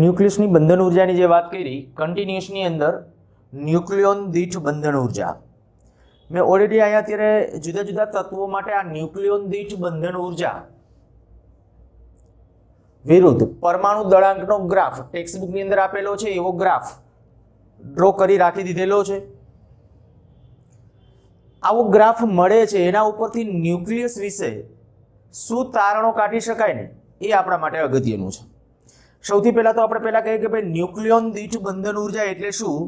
ન્યુક્લિયસની બંધન ઉર્જાની જે વાત કરી, કન્ટિન્યુઅસની અંદર ન્યુક્લિયોન દીઠ બંધન ઉર્જા મેં ઓલરેડી અહીંયા અત્યારે જુદા જુદા તત્વો માટે આ ન્યુક્લિયોન દીઠ બંધન ઉર્જા વિરુદ્ધ પરમાણુ દળાંકનો ગ્રાફ ટેક્સ્ટબુકની અંદર આપેલો છે, એવો ગ્રાફ ડ્રો કરી રાખી દીધેલો છે. આવો ગ્રાફ મળે છે, એના ઉપરથી ન્યુક્લિયસ વિશે શું તારણો કાઢી શકાય ને એ આપણા માટે અગત્યનું છે. સૌથી પહેલા તો આપણે પહેલા કહીએ કે ભાઈ ન્યુક્લિયોન દીઠ બંધન ઉર્જા એટલે શું?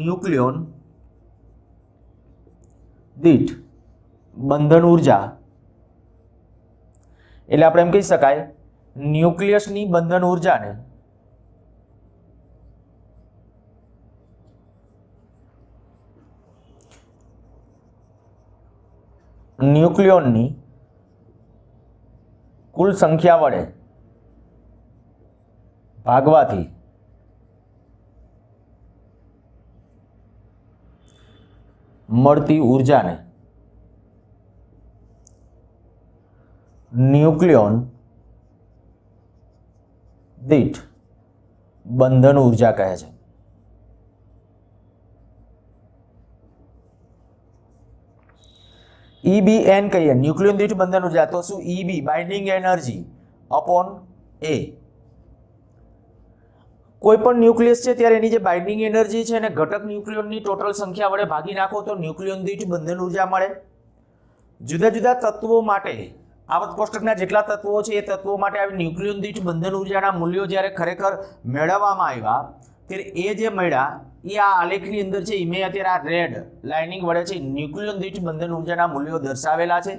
ન્યુક્લિયોન દીઠ બંધન ઉર્જા એટલે આપણે એમ કહી શકાય ન્યુક્લિયસની બંધન ઉર્જાને ન્યુક્લિયોનની કુલ સંખ્યા વડે ભાગવાથી મળતી ઉર્જાને ન્યુક્લિયોન દીઠ બંધન ઉર્જા કહે છે. EBN કહીએ ન્યુક્લિયોન દીઠ બંધન ઉર્જા, તો શું? EB binding energy upon A. કોઈ પણ ન્યુક્લિયસ છે ત્યારે એની જે બાઇન્ડિંગ એનર્જી છે અને ઘટક ન્યુક્લિયોનની ટોટલ સંખ્યા વડે ભાગી નાખો તો ન્યુક્લિયોન દીઠ બંધન ઉર્જા મળે. જુદા જુદા તત્વો માટે આવર્ત કોષ્ટકના જેટલા તત્વો છે એ તત્વો માટે આવી ન્યુક્લિયોન દીઠ બંધન ઉર્જાના મૂલ્યો જ્યારે ખરેખર મેળવવામાં આવ્યા ત્યારે એ જે મળ્યા એ આ આલેખની અંદર છે, મેં અત્યારે આ રેડ લાઇનિંગ વડે છે ન્યુક્લિયોન દીઠ બંધન ઉર્જાના મૂલ્યો દર્શાવેલા છે.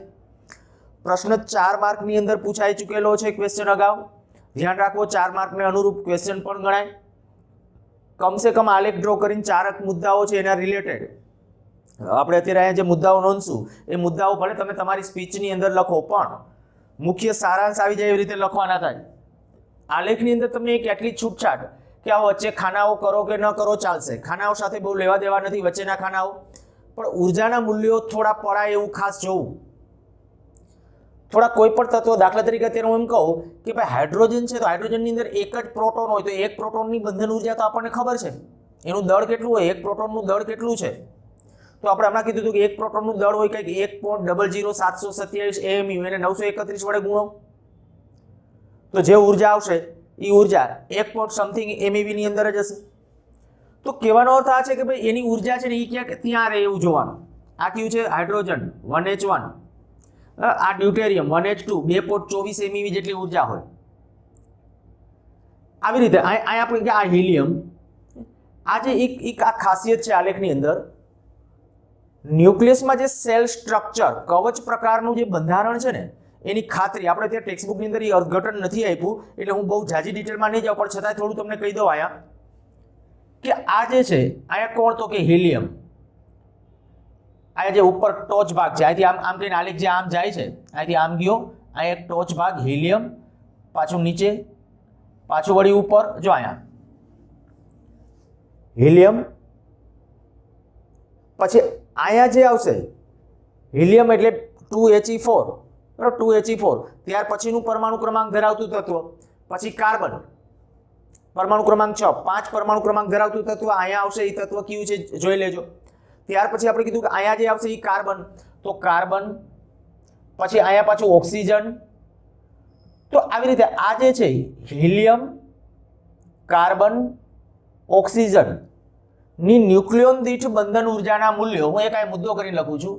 પ્રશ્ન 4 માર્કની અંદર પૂછાઈ ચૂકેલો છે ક્વેશ્ચન અગાઉ. ધ્યાન રાખો, 4 માર્કને અનુરૂપ ક્વેશ્ચન પણ ગણાય. કમસે કમ આલેખ ડ્રો કરીને 4 મુદ્દાઓ છે એના રિલેટેડ આપણે અત્યારે અહીંયા જે મુદ્દાઓ નોંધશું એ મુદ્દાઓ ભલે તમે તમારી સ્પીચની અંદર લખો પણ મુખ્ય સારાંશ આવી જાય એવી રીતે લખવાના થાય. આલેખની અંદર તમને એક એટલી છૂટછાટ કે આ વચ્ચે ખાનાઓ કરો કે ન કરો ચાલશે, ખાનાઓ સાથે બહુ લેવા દેવા નથી વચ્ચેના ખાનાઓ, પણ ઉર્જાના મૂલ્યો થોડા પડાય એવું ખાસ જોવું. થોડા કોઈ પણ તત્વો, દાખલા તરીકે અત્યારે હું એમ કહું કે ભાઈ હાઇડ્રોજન છે તો હાઇડ્રોજનની અંદર એક જ પ્રોટોન હોય તો એક પ્રોટોનની બંધન ઉર્જા તો આપણને ખબર છે, એનું દળ કેટલું હોય, એક પ્રોટોનનું દળ કેટલું છે. તો આપણે હમણાં કીધું હતું કે એક પ્રોટોનનું દળ હોય કંઈક 1.00727 AMU, એને 931 વડે ગુણો તો જે ઉર્જા આવશે એ ઉર્જા 1 સમથિંગ MeV ની અંદર જ હશે. તો કહેવાનો અર્થ આ છે કે ભાઈ એની ઉર્જા છે ને એ ક્યાંક ત્યાં રહે એવું જોવાનું. આ કયું છે? હાઇડ્રોજન 1H1, આ ડ્યુટેરિયમ 1H2, 2.24 MeV જેટલી ઉર્જા હોય. આવી રીતે અહીંયા આપણે કે આ હિલિયમ, આ જે એક આ ખાસિયત છે આલેખની અંદર, ન્યુક્લિયસમાં જે સેલ સ્ટ્રક્ચર કવચ પ્રકારનું જે બંધારણ છે ને એની ખાતરી આપણે ત્યાં ટેક્સ્ટબુકની અંદર એ અર્થઘટન નથી આપ્યું એટલે હું બહુ જાજી ડિટેલમાં નહીં જાઉં, પણ છતાંય થોડું તમને કહી દઉં અહીંયા કે આ જે છે અહીંયા કોણ? તો કે હિલિયમ. અહીંયા જે ઉપર ટોચ ભાગ છે અહીંથી આમ કહીને આલેખ જે આમ જાય છે અહીંથી આમ ગયો, અહીંયા એક ટોચ ભાગ હિલિયમ, પાછું નીચે, પાછું વળી ઉપર. જો અહીંયા હિલિયમ, પછી અહીંયા જે આવશે હિલિયમ એટલે 2He4, બરાબર, 2He4. ત્યાર પછીનું પરમાણુ ક્રમાંક ધરાવતું તત્વ, પછી કાર્બન પરમાણુ ક્રમાંક 6, 5 પરમાણુ ક્રમાંક ધરાવતું તત્વ અહીંયા આવશે. એ તત્વ કયું છે જોઈ લેજો. ત્યાર પછી આપણે કીધું કે અહીંયા જે આવશે એ કાર્બન, તો કાર્બન, પછી અહીંયા પાછું ઓક્સિજન. તો આવી રીતે આ જે છે હિલિયમ, કાર્બન, ઓક્સિજન ની ન્યુક્લિયોન દીઠ બંધન ઉર્જાના મૂલ્યો હું એક આ મુદ્દો કરીને લખું છું.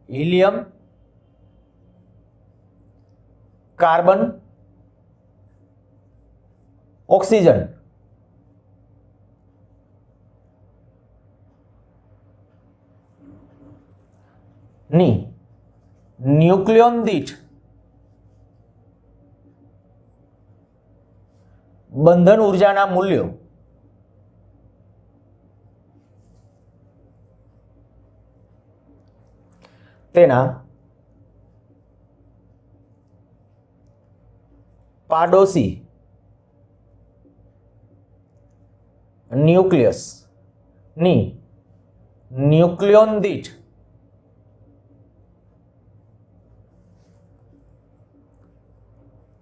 હિલિયમ, કાર્બન, ઓક્સિજન ની ન્યુક્લિયોન દીઠ બંધન ઉર્જાના મૂલ્યો તેના પાડોશી ન્યુક્લિયસ ની ન્યુક્લિયોન દીઠ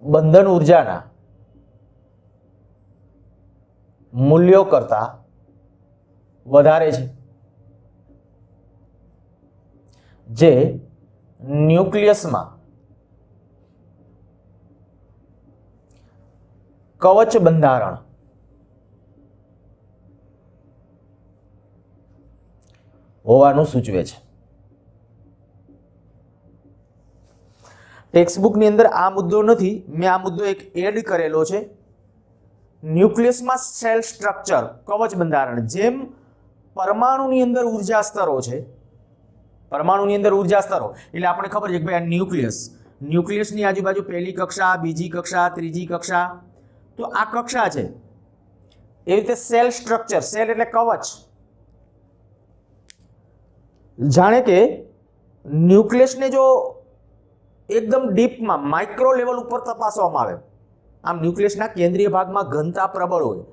બંધન ઉર્જાના મૂલ્યો કરતા વધારે છે, જે ન્યુક્લિયસમાં કવચ બંધારણ હોવાનું સૂચવે છે. ટેક્સ્ટબુકની અંદર આ મુદ્દો નથી, મેં આ મુદ્દો એક એડ કરેલો છે. ન્યુક્લિયસમાં સેલ સ્ટ્રક્ચર, કવચ બંધારણ, જેમ પરમાણુની અંદર ઉર્જા સ્તરો છે, પરમાણુની અંદર ઉર્જા સ્તરો એટલે આપણે ખબર છે કે ભાઈ આ ન્યુક્લિયસની આજુબાજુ પહેલી કક્ષા, બીજી કક્ષા, ત્રીજી કક્ષા, તો આ કક્ષા છે. એ રીતે સેલ સ્ટ્રક્ચર, સેલ એટલે કવચ. જાણે કે ન્યુક્લિયસને જો એકદમ ડીપમાં માઇક્રો લેવલ ઉપર તપાસવામાં આવે, આમ ન્યુક્લિયસના કેન્દ્રીય ભાગમાં ઘનતા પ્રબળ હોય,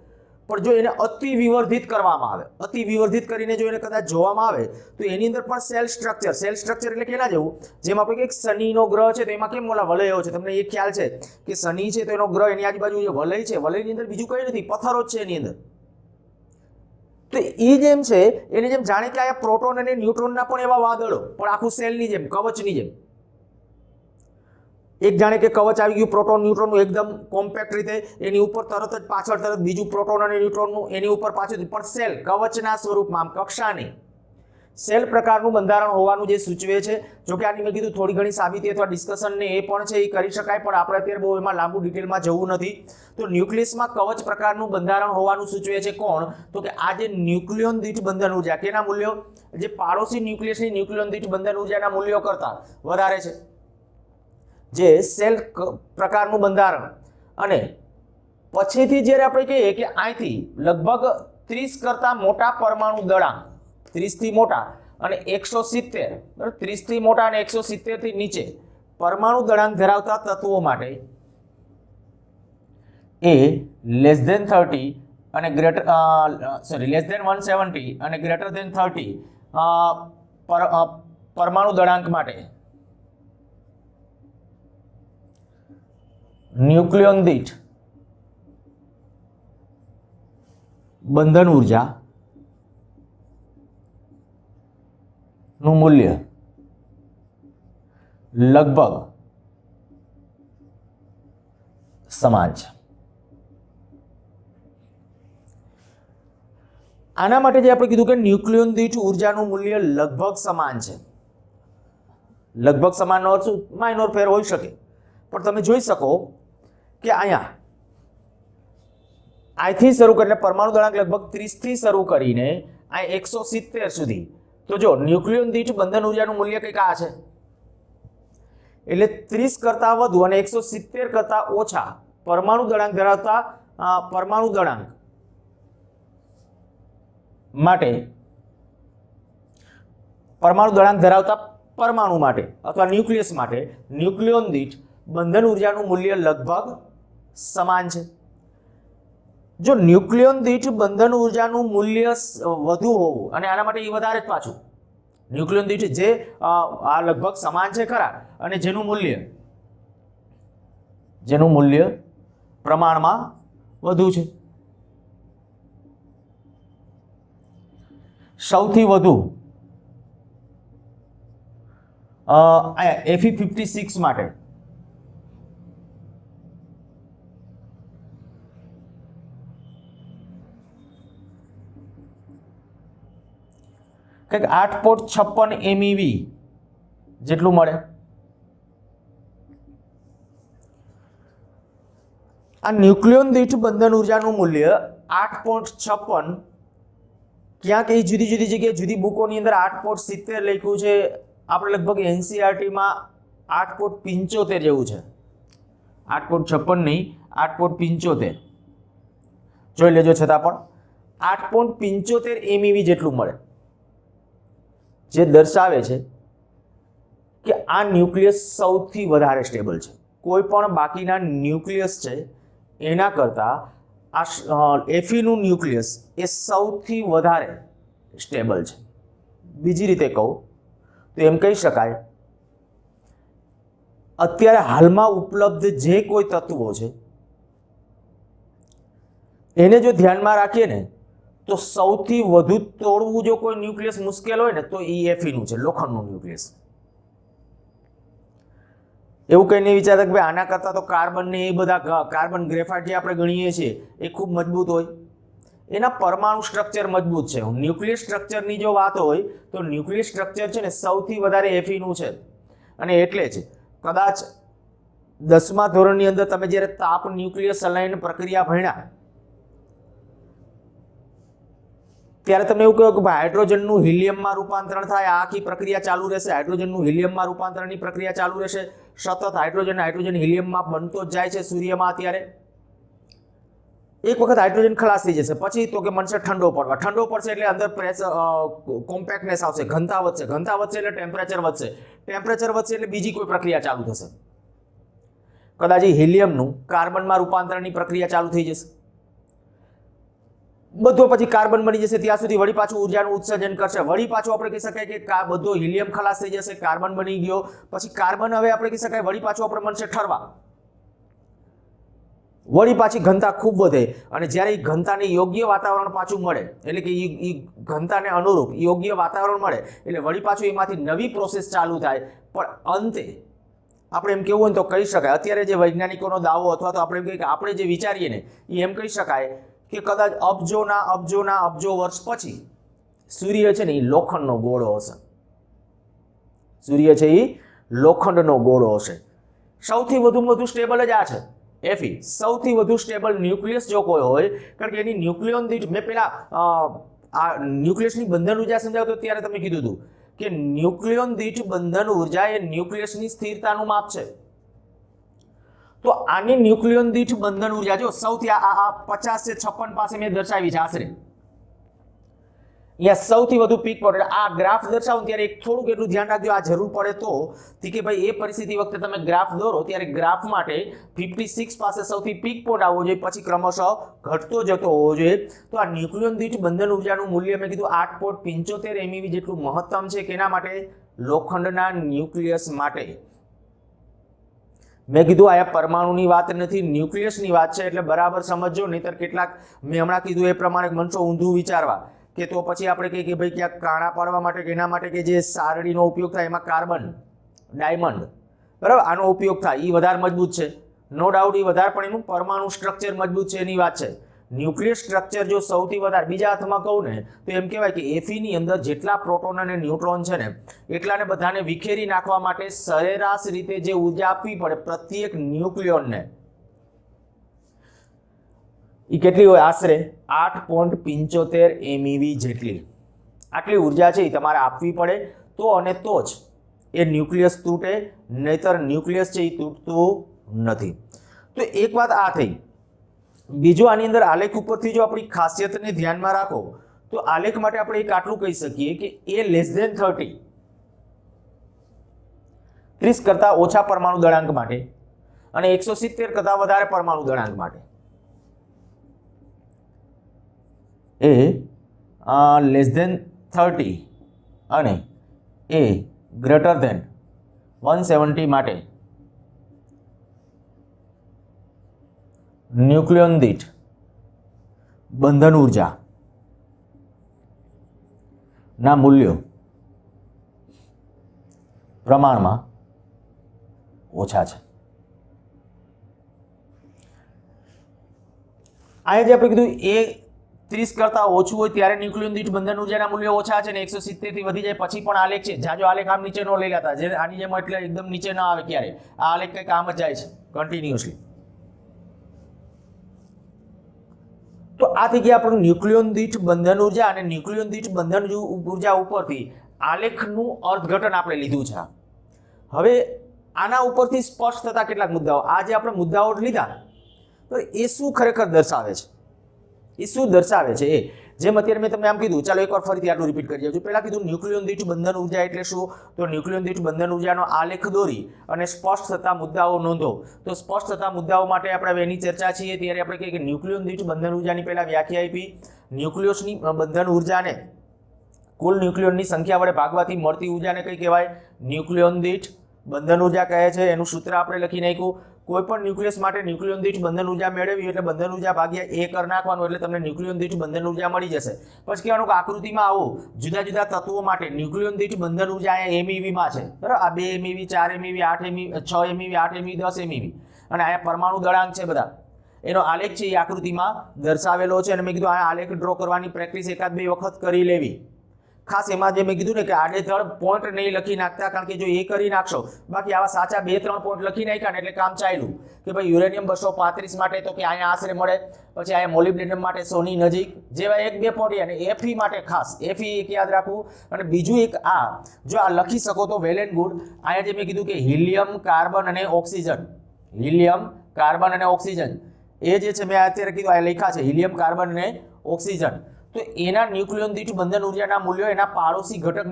પણ જો એને અતિ વિવર્ધિત કરવામાં આવે, અતિ વિવર્ધિત કરીને જો એને કદાચ જોવામાં આવે તો એની અંદર પણ સેલ સ્ટ્રક્ચર એટલે કેના જેવું, જેમ આપણે કે શનિનો ગ્રહ છે તો એમાં કેમ ઓલા વલયો છે, તમને એ ખ્યાલ છે કે શનિ છે તો એનો ગ્રહ એની આજુબાજુ જે વલય છે, વલયની અંદર બીજું કંઈ નથી, પથ્થરો જ છે એની અંદર. તો એ જેમ છે એની જેમ જાણે કે આ પ્રોટોન અને ન્યુટ્રોનના પણ એવા વાદળો, પણ આખું સેલની જેમ, કવચની જેમ. એક જાણે કે કવચ આવી ગયું પ્રોટોન ન્યુટ્રોનનું એકદમ કોમ્પેક્ટ રીતે, એની ઉપર તરત જ પાછળ તરત બીજું પ્રોટોન અને ન્યુટ્રોનનું, એની ઉપર પાછળ, પણ સેલ કવચના સ્વરૂપમાં, આમ કક્ષાની સેલ પ્રકારનું બંધારણ હોવાનું જે સૂચવે છે. જો કે આની મેં કીધું થોડી ઘણી સાબિતી અથવા ડિસ્કશન ને એ પણ છે, એ કરી શકાય, પણ આપણે અત્યારે બહુ એમાં લાંબુ ડિટેલમાં જવું નથી. તો ન્યુક્લિયસમાં કવચ પ્રકારનું બંધારણ હોવાનું સૂચવે છે. કોણ? તો કે આ જે ન્યુક્લિયોન દીઠ બંધન ઉર્જા, કેના મૂલ્યો, જે પાડોશી ન્યુક્લિયસની ન્યુક્લિયોન દીઠ બંધન ઉર્જાના મૂલ્યો કરતા વધારે છે, જે સેલ પ્રકારનું બંધારણ. અને પછીથી જ્યારે આપણે કહીએ કે અહીંથી લગભગ 30 કરતા મોટા પરમાણુ દળાંક, 30 થી મોટા અને 170, 30 થી મોટા અને 170 થી નીચે પરમાણુ દળાંક ધરાવતા તત્વો માટે એ લેસ ધેન 30 અને ગ્રેટર લેસ ધેન 170 અને ગ્રેટર ધેન 30 પરમાણુ દળાંક માટે ન્યુક્લિયોન દીઠ બંધન ઉર્જા નું મૂલ્ય લગભગ સમાન છે. આના માટે જે આપણે કીધું કે ન્યુક્લિયોન દીઠ ઉર્જાનું મૂલ્ય લગભગ સમાન છે. લગભગ સમાનનો અર્થ શું? માઇનોર ફેર હોઈ શકે, પણ તમે જોઈ શકો કે અહીંયા અહીંથી શરૂ કરીને પરમાણુ દળાંક લગભગ 30 થી શરૂ કરીને આ 170 સુધી. તો જો ન્યુક્લિયોન દીઠ બંધન ઉર્જાનું મૂલ્ય કંઈક આ છે, એટલે 30 કરતાં વધુ અને 170 કરતાં ઓછા પરમાણુ દળાંક ધરાવતા પરમાણુ દળાંક માટે, પરમાણુ દળાંક ધરાવતા પરમાણુ માટે અથવા ન્યુક્લિયસ માટે ન્યુક્લિયોન દીઠ બંધન ઉર્જાનું મૂલ્ય લગભગ સમાન છે. જો ન્યુક્લિયોન દીઠ બંધન ઉર્જાનું મૂલ્ય વધુ હોવું, અને આના માટે એ વધારે જ પાછું, ન્યુક્લિયોન દીઠ જે આ લગભગ સમાન છે ખરા, અને જેનું મૂલ્ય પ્રમાણમાં વધુ છે. સૌથી વધુ Fe56 માટે કંઈક 8.56 MeV જેટલું મળે. આ ન્યુક્લિયોન દીઠ બંધન ઉર્જાનું મૂલ્ય 8.56, ક્યાંક એ જુદી જુદી જગ્યાએ જુદી બુકોની અંદર 8.70 લખ્યું છે, આપણે લગભગ NCERT-માં 8.75 જેવું છે. 8.56 નહીં, 8.75 જોઈ લેજો. છતાં પણ 8.75 MeV જેટલું મળે, જે દર્શાવે છે કે આ ન્યુક્લિયસ સૌથી વધારે સ્ટેબલ છે. કોઈ પણ બાકીના ન્યુક્લિયસ છે એના કરતાં આ Fe-નું ન્યુક્લિયસ એ સૌથી વધારે સ્ટેબલ છે. બીજી રીતે કહું તો એમ કહી શકાય, અત્યારે હાલમાં ઉપલબ્ધ જે કોઈ તત્વો છે એને જો ધ્યાનમાં રાખીએ ને તો સૌથી વધુ તોડવું જો કોઈ ન્યુક્લિયસ મુશ્કેલ હોય ને તો એ Fe નું છે, લોખંડનું ન્યુક્લિયસ. એવું કંઈ નહીં વિચારતા કે ભાઈ આના કરતાં તો કાર્બન ને એ બધા કાર્બન ગ્રેફાઇટ જે આપણે ગણીએ છીએ એ ખૂબ મજબૂત હોય. એના પરમાણુ સ્ટ્રક્ચર મજબૂત છે. ન્યુક્લિયસ સ્ટ્રક્ચરની જો વાત હોય તો ન્યુક્લિયસ સ્ટ્રક્ચર છે ને સૌથી વધારે Fe છે. અને એટલે જ કદાચ 10મા ધોરણની અંદર તમે જ્યારે તાપ ન્યુક્લિયસ સંલયન પ્રક્રિયા ભણ્યા ત્યારે તમે એવું કહ્યું કે ભાઈ હાઇડ્રોજનનું હિલિયમમાં રૂપાંતરણ થાય, આ આખી પ્રક્રિયા ચાલુ રહેશે. હાઇડ્રોજનનું હિલિયમમાં રૂપાંતરણની પ્રક્રિયા ચાલુ રહેશે. સતત હાઇડ્રોજન હિલિયમમાં બનતો જ જાય છે સૂર્યમાં. અત્યારે એક વખત હાઇડ્રોજન ખલાસ થઈ જશે પછી તો કે મનશે ઠંડો પડવા. ઠંડો પડશે એટલે અંદર પ્રેશર કોમ્પેક્ટનેસ આવશે, ઘનતા વધશે. ઘનતા વધશે એટલે ટેમ્પરેચર વધશે. ટેમ્પરેચર વધશે એટલે બીજી કોઈ પ્રક્રિયા ચાલુ થશે. કદાચ હિલિયમનું કાર્બનમાં રૂપાંતરણની પ્રક્રિયા ચાલુ થઈ જશે. બધો પછી કાર્બન બની જશે. ત્યાં સુધી વળી પાછું ઉર્જાનું ઉત્સર્જન કરશે. વળી પાછું આપણે કહી શકાય કે બધો હિલિયમ ખલાસ થઈ જશે, કાર્બન બની ગયો. પછી કાર્બન હવે આપણે કહી શકાય વળી પાછું આપણે મનશે ઠરવા. વળી પાછી ઘનતા ખૂબ વધે અને જ્યારે એ ઘનતાને યોગ્ય વાતાવરણ પાછું મળે એટલે કે એ ઘનતાને અનુરૂપ યોગ્ય વાતાવરણ મળે એટલે વળી પાછું એમાંથી નવી પ્રોસેસ ચાલુ થાય. પણ અંતે આપણે એમ કેવું હોય તો કહી શકાય અત્યારે જે વૈજ્ઞાનિકોનો દાવો અથવા તો આપણે એમ કહીએ કે આપણે જે વિચારીએ ને એ એમ કહી શકાય કે કદાચ અબજો વર્ષ પછી સૂર્ય છે ને એ લોખંડનો ગોળો હશે. સૂર્ય છે એ લોખંડનો ગોળો હશે. સૌથી વધુ સ્ટેબલ જ આ છે Fe. સૌથી વધુ સ્ટેબલ ન્યુક્લિયસ જો કોઈ હોય, કારણ કે એની ન્યુક્લિયોન દીઠ મેં પેલા આ ન્યુક્લિયસની બંધન ઉર્જા સમજાવતો ત્યારે તમે કીધું હતું કે ન્યુક્લિયોન દીઠ બંધન ઉર્જા એ ન્યુક્લિયસની સ્થિરતાનું માપ છે. તો આની ન્યુક્લિયોન દીઠ બંધન ઉર્જા જો સૌથી આ 50 से 56 પાસે મેં દર્શાવી છે આશરે. અહીંયા સૌથી વધુ પીક પડે. આ ગ્રાફ દર્શાવું ત્યારે એક થોડુંક એટલું ધ્યાન રાખજો, આ જરૂર પડે તો કે ભાઈ એ પરિસ્થિતિ વખતે તમે ગ્રાફ દોરો ત્યારે ગ્રાફ માટે 56 પાસે સૌથી પીક પોઈન્ટ આવવો જોઈએ, પછી ક્રમશઃ ઘટતો જતો હોવો જોઈએ. તો આ ન્યુક્લિયોન દીઠ બંધન ઉર્જાનું મૂલ્ય મેં કીધું 8.75 MeV જેટલું મહત્તમ છે. કેના માટે? લોખંડના ન્યુક્લિયસ માટે. મેં કીધું આ પરમાણુની વાત નથી, ન્યુક્લિયસની વાત છે એટલે બરાબર સમજજો. નહીતર કેટલાક મેં હમણાં કીધું એ પ્રમાણે મનસો ઊંધું વિચારવા કે તો પછી આપણે કહીએ કે ભાઈ ક્યાંક કાણા પાડવા માટે કે એના માટે કે જે સારડીનો ઉપયોગ થાય એમાં કાર્બન ડાયમંડ બરાબર આનો ઉપયોગ થાય એ વધારે મજબૂત છે. નો ડાઉટ એ વધારે, પણ એનું પરમાણુ સ્ટ્રક્ચર મજબૂત છે એની વાત છે. ન્યુક્લિયસ સ્ટ્રક્ચર જો સૌથી વધારે બીજા અર્થમાં કહું ને તો એમ કહેવાય કે Feની અંદર જેટલા પ્રોટોન અને ન્યુટ્રોન છે ને એટલાને બધાને વિખેરી નાખવા માટે સરેરાશ રીતે જે ઉર્જા આપવી પડે પ્રત્યેક ન્યુક્લિયોનને એ કેટલી હોય? આશરે 8.75 MeV જેટલી. આટલી ઉર્જા છે એ તમારે આપવી પડે તો અને તો જ એ ન્યુક્લિયસ તૂટે, નહીતર ન્યુક્લિયસ છે એ તૂટતું નથી. તો એક વાત આ થઈ. બીજું આની અંદર આલેખ ઉપરથી જો આપણી ખાસિયતને ધ્યાનમાં રાખો તો આલેખ માટે આપણે એક આટલું કહી શકીએ કે A<30 30 કરતાં ઓછા પરમાણુ દળાંક માટે અને 170 કરતાં વધારે પરમાણુ દળાંક માટે. A 30 અને A 170 માટે ન્યુક્લિયોન દીઠ બંધન ઉર્જા ના મૂલ્યો પ્રમાણમાં ઓછા છે. અહીંયા જે આપણે કીધું A30 કરતાં ઓછું હોય ત્યારે ન્યુક્લિયોન દીઠ બંધન ઉર્જાના મૂલ્યો ઓછા છે ને 170 થી વધી જાય પછી પણ આલેખ છે. જાજો આલેખ આમ નીચે ન લઈ લેતા, જે આની જેમ એટલે એકદમ નીચે ન આવે ક્યારે. આ આલેખ કંઈક આમ જ જાય છે કન્ટિન્યુઅસલી. તો આ થઈ ગયા આપણું ન્યુક્લિયોન દીઠ બંધન ઉર્જા અને ન્યુક્લિયોન દીઠ બંધન ઉર્જા ઉપરથી આલેખનું અર્થઘટન આપણે લીધું છે. હવે આના ઉપરથી સ્પષ્ટ થતા કેટલાક મુદ્દાઓ, આ જે આપણે મુદ્દાઓ લીધા તો એ શું ખરેખર દર્શાવે છે, એ શું દર્શાવે છે એ જેમ અત્યારે મેં તમને આમ કીધું. ચાલો એકવાર ફરીથી આટલું રિપીટ કરી જાઉં. પહેલાં કીધું ન્યુક્લિયોન દીઠ બંધન ઉર્જા એટલે શું, તો ન્યુક્લિયોન દીઠ બંધન ઉર્જાનો આલેખ દોરી અને સ્પષ્ટ થતા મુદ્દાઓ નોંધો. તો સ્પષ્ટ થતા મુદ્દાઓ માટે આપણે એની ચર્ચા છીએ ત્યારે આપણે કહીએ કે ન્યુક્લિયોન દીઠ બંધન ઉર્જાની પહેલાં વ્યાખ્યા આપી. ન્યુક્લિયસની બંધન ઉર્જાને કુલ ન્યુક્લિયોનની સંખ્યા વડે ભાગવાથી મળતી ઉર્જાને કઈ કહેવાય? ન્યુક્લિયોન દીઠ બંધન ઉર્જા કહે છે. એનું સૂત્ર આપણે લખી નાખ્યું. કોઈ પણ ન્યુક્લિયસ માટે ન્યુક્લિયોન દીઠ બંધન ઉર્જા મેળવી એટલે બંધન ઉર્જા ભાગ્યા a કરી નાખવાનું એટલે તમને ન્યુક્લિયોન દીઠ બંધન ઉર્જા મળી જશે. પછી કહેવાનું કે આકૃતિમાં આવો જુદા જુદા તત્વો માટે ન્યુક્લિયોન દીઠ બંધન ઉર્જા અહીંયા MeV માં છે બરાબર. આ 2 MeV 4 MeV 8 MeV 6 MeV 8 MeV 10 MeV અને અહીંયા પરમાણુ દળાંક છે બધા. એનો આલેખ છે એ આકૃતિમાં દર્શાવેલો છે અને મેં કીધું આ આલેખ ડ્રો કરવાની પ્રેક્ટિસ એકાદ બે વખત કરી લેવી. ખાસ એમાં જે મેં કીધું ને કે આડેધડ પોઈન્ટ નહીં લખી નાખતા, કારણ કે જો એ કરી નાખશો બાકી આવા સાચા 2-3 પોઈન્ટ લખી નાખ્યા ને એટલે કામ ચાલ્યું. કે ભાઈ યુરેનિયમ 235 માટે તો કે અહીંયા આશરે મળે, પછી અહીંયા મોલિબ્ડેનમ માટે 100 ની નજીક જેવા 1-2 પોઈન્ટ, અને Fe માટે ખાસ Fe એક યાદ રાખવું. અને બીજું એક આ જો આ લખી શકો તો વેલ એન્ડ ગુડ. અહીંયા જે મેં કીધું કે હિલિયમ કાર્બન અને ઓક્સિજન, હિલિયમ કાર્બન અને ઓક્સિજન એ જે છે મેં અત્યારે કીધું આ લખ્યા છે હિલિયમ કાર્બન અને ઓક્સિજન. તો એના ન્યુક્લિયોન દીઠ બંધન ઉર્જાના મૂલ્યો એના પાડોશી ઘટક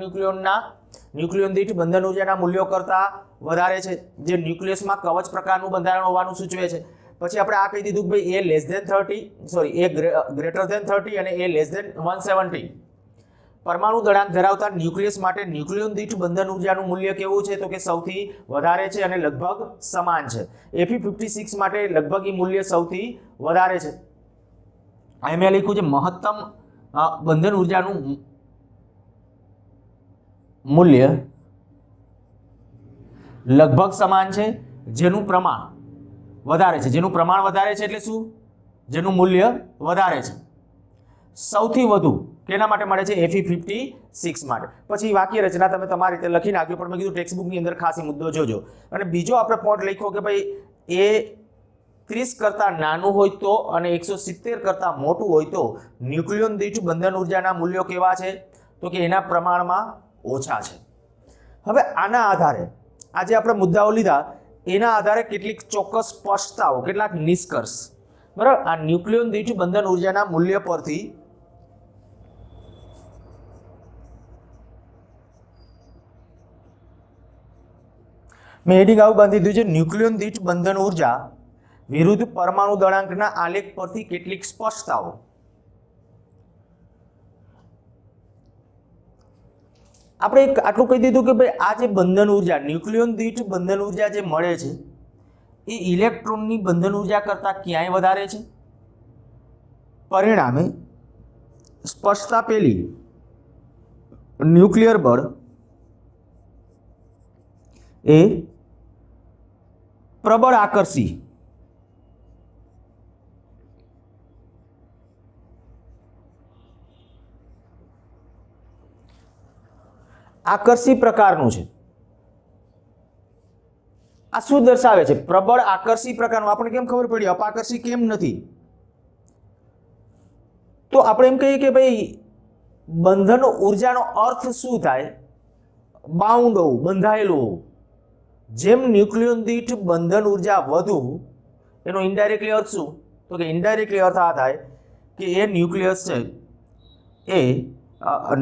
ન્યુક્લિયોન દીઠ બંધન ઉર્જાના મૂલ્યો કરતાં વધારે છે, જે ન્યુક્લિયસમાં કવચ પ્રકારનું બંધારણ હોવાનું સૂચવે છે. પછી આપણે આ કહી દીધું કે ભાઈ A greater than 30 અને A less than 170 પરમાણુ દળાંક ધરાવતા ન્યુક્લિયસ માટે ન્યુક્લિયોન દીઠ બંધન ઉર્જાનું મૂલ્ય કેવું છે તો કે સૌથી વધારે છે અને લગભગ સમાન છે. Fe56 માટે લગભગ એ મૂલ્ય સૌથી વધારે છે. અહીં મેં લખ્યું છે મહત્તમ બંધન ઉર્જાનું મૂલ્ય લગભગ સમાન છે, જેનું પ્રમાણ વધારે છે. જેનું પ્રમાણ વધારે છે એટલે શું? જેનું મૂલ્ય વધારે છે. સૌથી વધુ કેના માટે મળે છે? Fe56 માટે. પછી વાક્ય રચના તમે તમારી રીતે લખી નાખ્યો, પણ મેં કીધું ટેક્સ્ટ બુકની અંદર ખાસ મુદ્દો જોજો. અને બીજો આપણે પોઈન્ટ લખ્યો કે ભાઈ એ 30 કરતાં નાનું હોય તો અને 170 કરતાં મોટું હોય તો ન્યુક્લિયોન દીઠ બંધન ઉર્જાના મૂલ્યો કેવા છે તો કે એના પ્રમાણમાં ઓછા છે. હવે આના આધારે આજે આપણે મુદ્દાઓ લીધા, એના આધારે કેટલીક ચોક્કસ સ્પષ્ટતાઓ, કેટલાક નિષ્કર્ષ બરાબર આ ન્યુક્લિયોન દીઠ બંધન ઉર્જાના મૂલ્ય પરથી મેં હેડિંગ આવું બાંધી દીધું છે ન્યુક્લિયોન દીઠ બંધન ઉર્જા વિરુદ્ધ પરમાણુ દળાંકના આલેખ પરથી કેટલીક સ્પષ્ટતાઓ. આપણે આટલું કહી દીધું કે ભાઈ આ જે બંધન ઉર્જા ન્યુક્લિયોન દીઠ બંધન ઉર્જા જે મળે છે એ ઇલેક્ટ્રોનની બંધન ઉર્જા કરતાં ક્યાંય વધારે છે. પરિણામે સ્પષ્ટતા પેલી ન્યુક્લિયર બળ એ પ્રબળ આકર્ષી પ્રકારનું છે. આ શું દર્શાવે છે? પ્રબળ આકર્ષી પ્રકારનું. આપણે કેમ ખબર પડી? અપાકર્ષી કેમ નથી? તો આપણે એમ કહીએ કે ભાઈ બંધન ઉર્જાનો અર્થ શું થાય? બાઉન્ડ હોવું, બંધાયેલું હોવું. જેમ ન્યુક્લિયોન દીઠ બંધન ઉર્જા વધુ, એનો ઇનડાયરેક્ટલી અર્થ શું? તો કે ઇનડાયરેક્ટલી અર્થ આ થાય કે એ ન્યુક્લિયસ છે એ